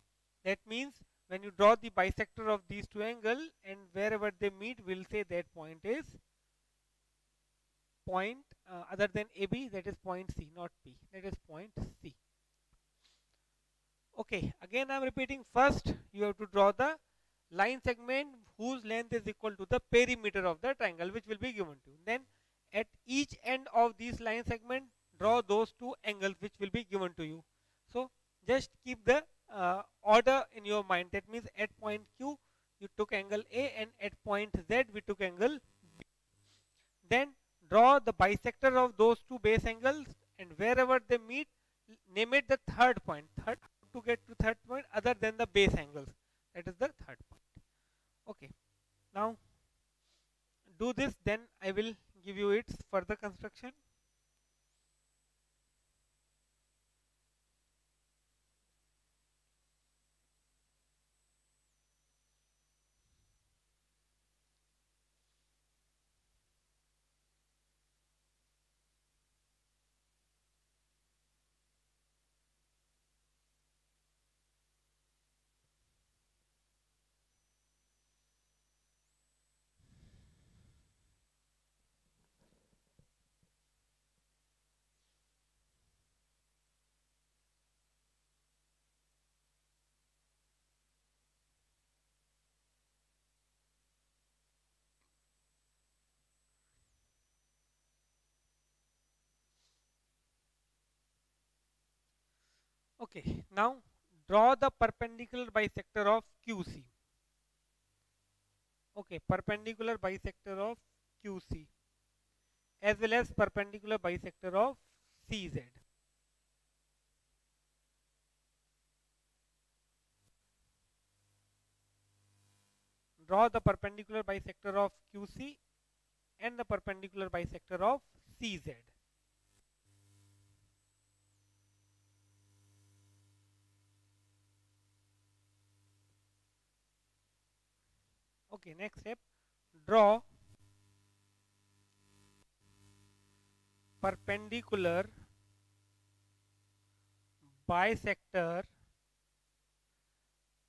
That means when you draw the bisector of these two angles and wherever they meet, we'll say that point is point other than AB, that is point C, not P, that is point C. Okay, again I am repeating, first you have to draw the line segment whose length is equal to the perimeter of the triangle, which will be given to you. Then at each end of these line segment, draw those two angles which will be given to you. So just keep the order in your mind. That means at point Q you took angle A and at point Z we took angle B. Then draw the bisector of those two base angles and wherever they meet, name it the third point. Third, to get to third point other than the base angles, that is the third point. Okay, now do this, then I will give you its further construction. Okay, now draw the perpendicular bisector of QC. Okay, perpendicular bisector of QC as well as perpendicular bisector of CZ. Draw the perpendicular bisector of QC and the perpendicular bisector of CZ. Okay, next step, draw perpendicular bisector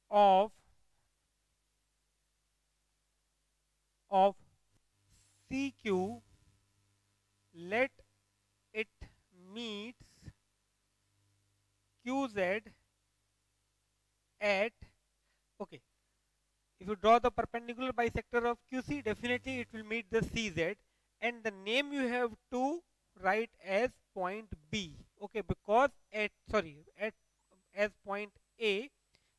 of CQ. Let it meets QZ at, okay, if you draw the perpendicular bisector of QC, definitely it will meet the CZ, and the name you have to write as point B. Okay, because at as point A,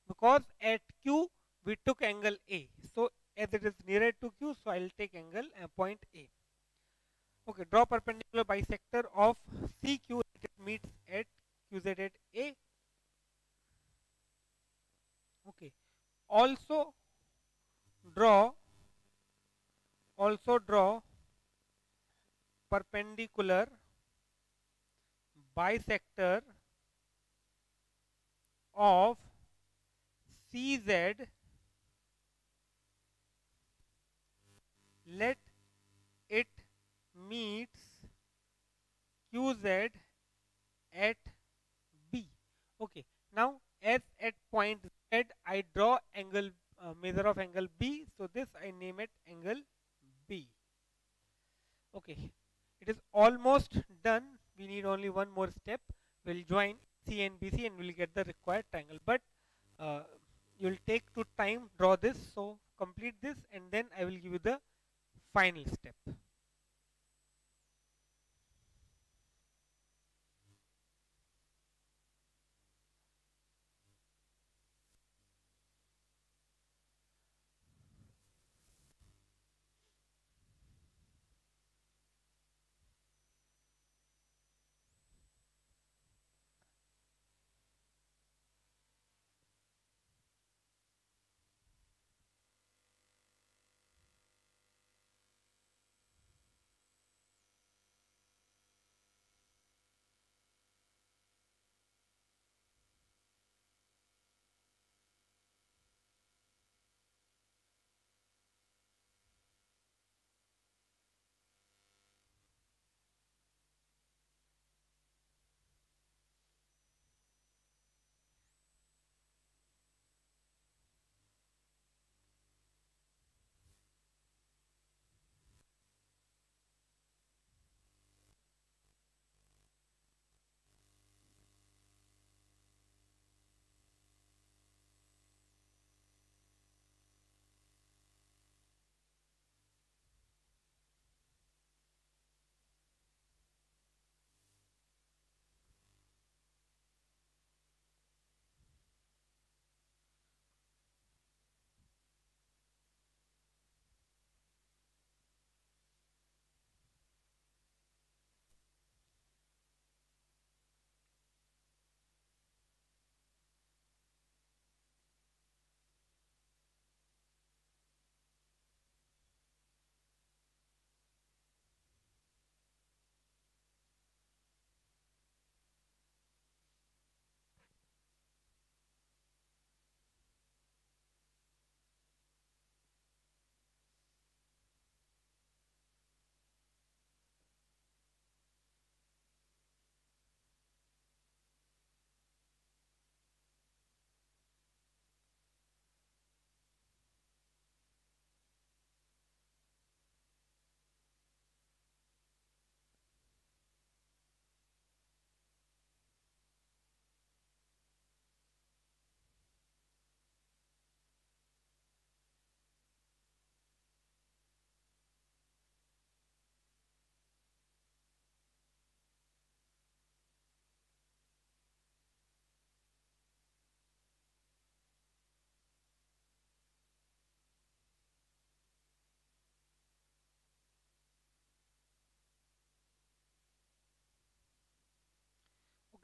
because at Q we took angle A. So as it is nearer to Q, so I will take angle point A. Okay, draw perpendicular bisector of CQ. It meets at QZ at A. Okay, also draw perpendicular bisector of CZ. Let it meets QZ at B. Okay, now as at point Z I draw angle, measure of angle B, so this I name it angle B. Okay, it is almost done. We need only one more step. We'll join C and BC and we'll get the required triangle. But you'll take to time draw this. So complete this and then I will give you the final step.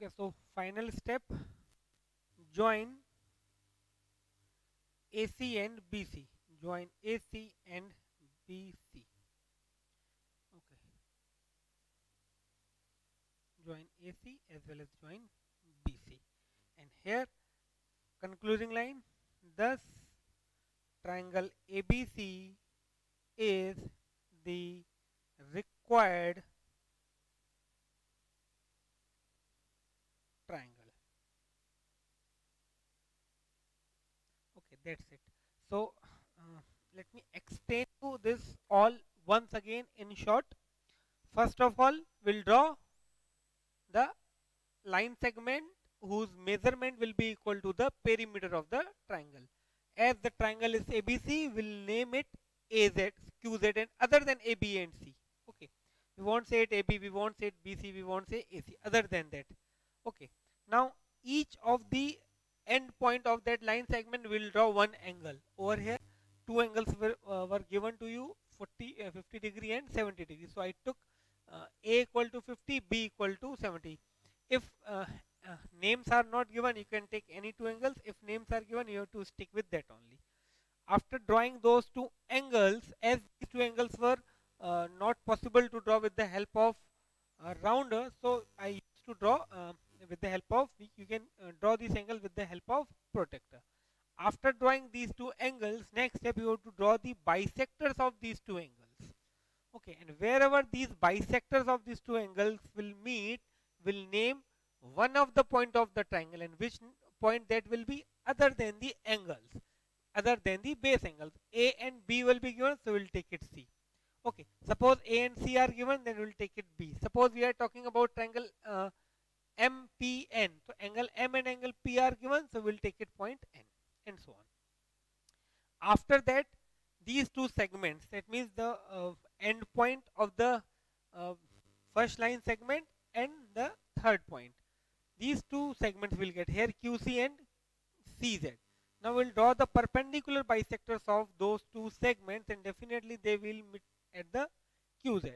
Okay, so final step, join AC and BC. Join AC and BC. Okay, join AC as well as join BC. And here, concluding line, thus triangle ABC is the required triangle. Okay, that's it. So let me explain to this all once again in short. First of all, we'll draw the line segment whose measurement will be equal to the perimeter of the triangle. As the triangle is ABC, we'll name it AZ, QZ, and other than AB and C. Okay, we won't say it AB, we won't say it BC, we won't say AC, other than that. Okay, now each of the end point of that line segment will draw one angle. Over here, two angles were given to you, 50 degree and 70 degree. So I took A equal to 50, B equal to 70. If names are not given, you can take any two angles. If names are given, you have to stick with that only. After drawing those two angles, as these two angles were not possible to draw with the help of rounder, so I used to draw with the help of, you can draw this angle with the help of protractor. After drawing these two angles, next step you have to draw the bisectors of these two angles. Okay, and wherever these bisectors of these two angles will meet, will name one of the point of the triangle, and which point that will be other than the angles, other than the base angles. A and B will be given, so we'll take it C. Okay, suppose A and C are given, then we'll take it B. Suppose we are talking about triangle MPN, so angle M and angle P are given, so we'll take it point N, and so on. After that, these two segments, that means the end point of the first line segment and the third point, these two segments will get here QC and CZ. Now we'll draw the perpendicular bisectors of those two segments, and definitely they will meet at the QZ.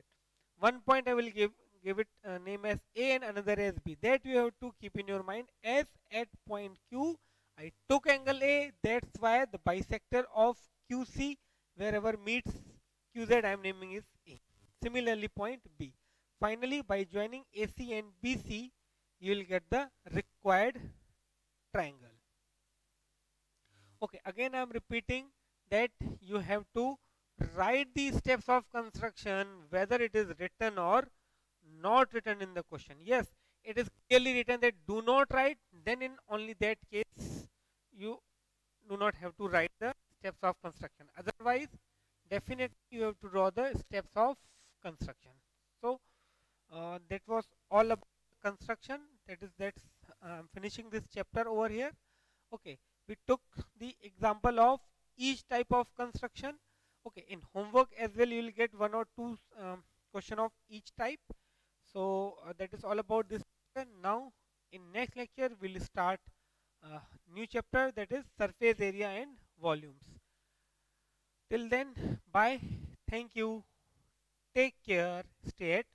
One point I will give it name as A and another as B. That you have to keep in your mind, as at point Q I took angle A, that's why the bisector of QC wherever meets QZ I am naming is A. Similarly point B. Finally, by joining AC and BC, you will get the required triangle. Okay, again I am repeating that you have to write the steps of construction, whether it is written or not written in the question. Yes, it is clearly written that do not write, then in only that case you do not have to write the steps of construction. Otherwise, definitely you have to draw the steps of construction. So that was all about construction. That's I'm finishing this chapter over here. Okay, we took the example of each type of construction. Okay, in homework as well you will get one or two question of each type. So that is all about this. Now in next lecture we will start new chapter, that is surface area and volumes. Till then, bye, thank you, take care, stay at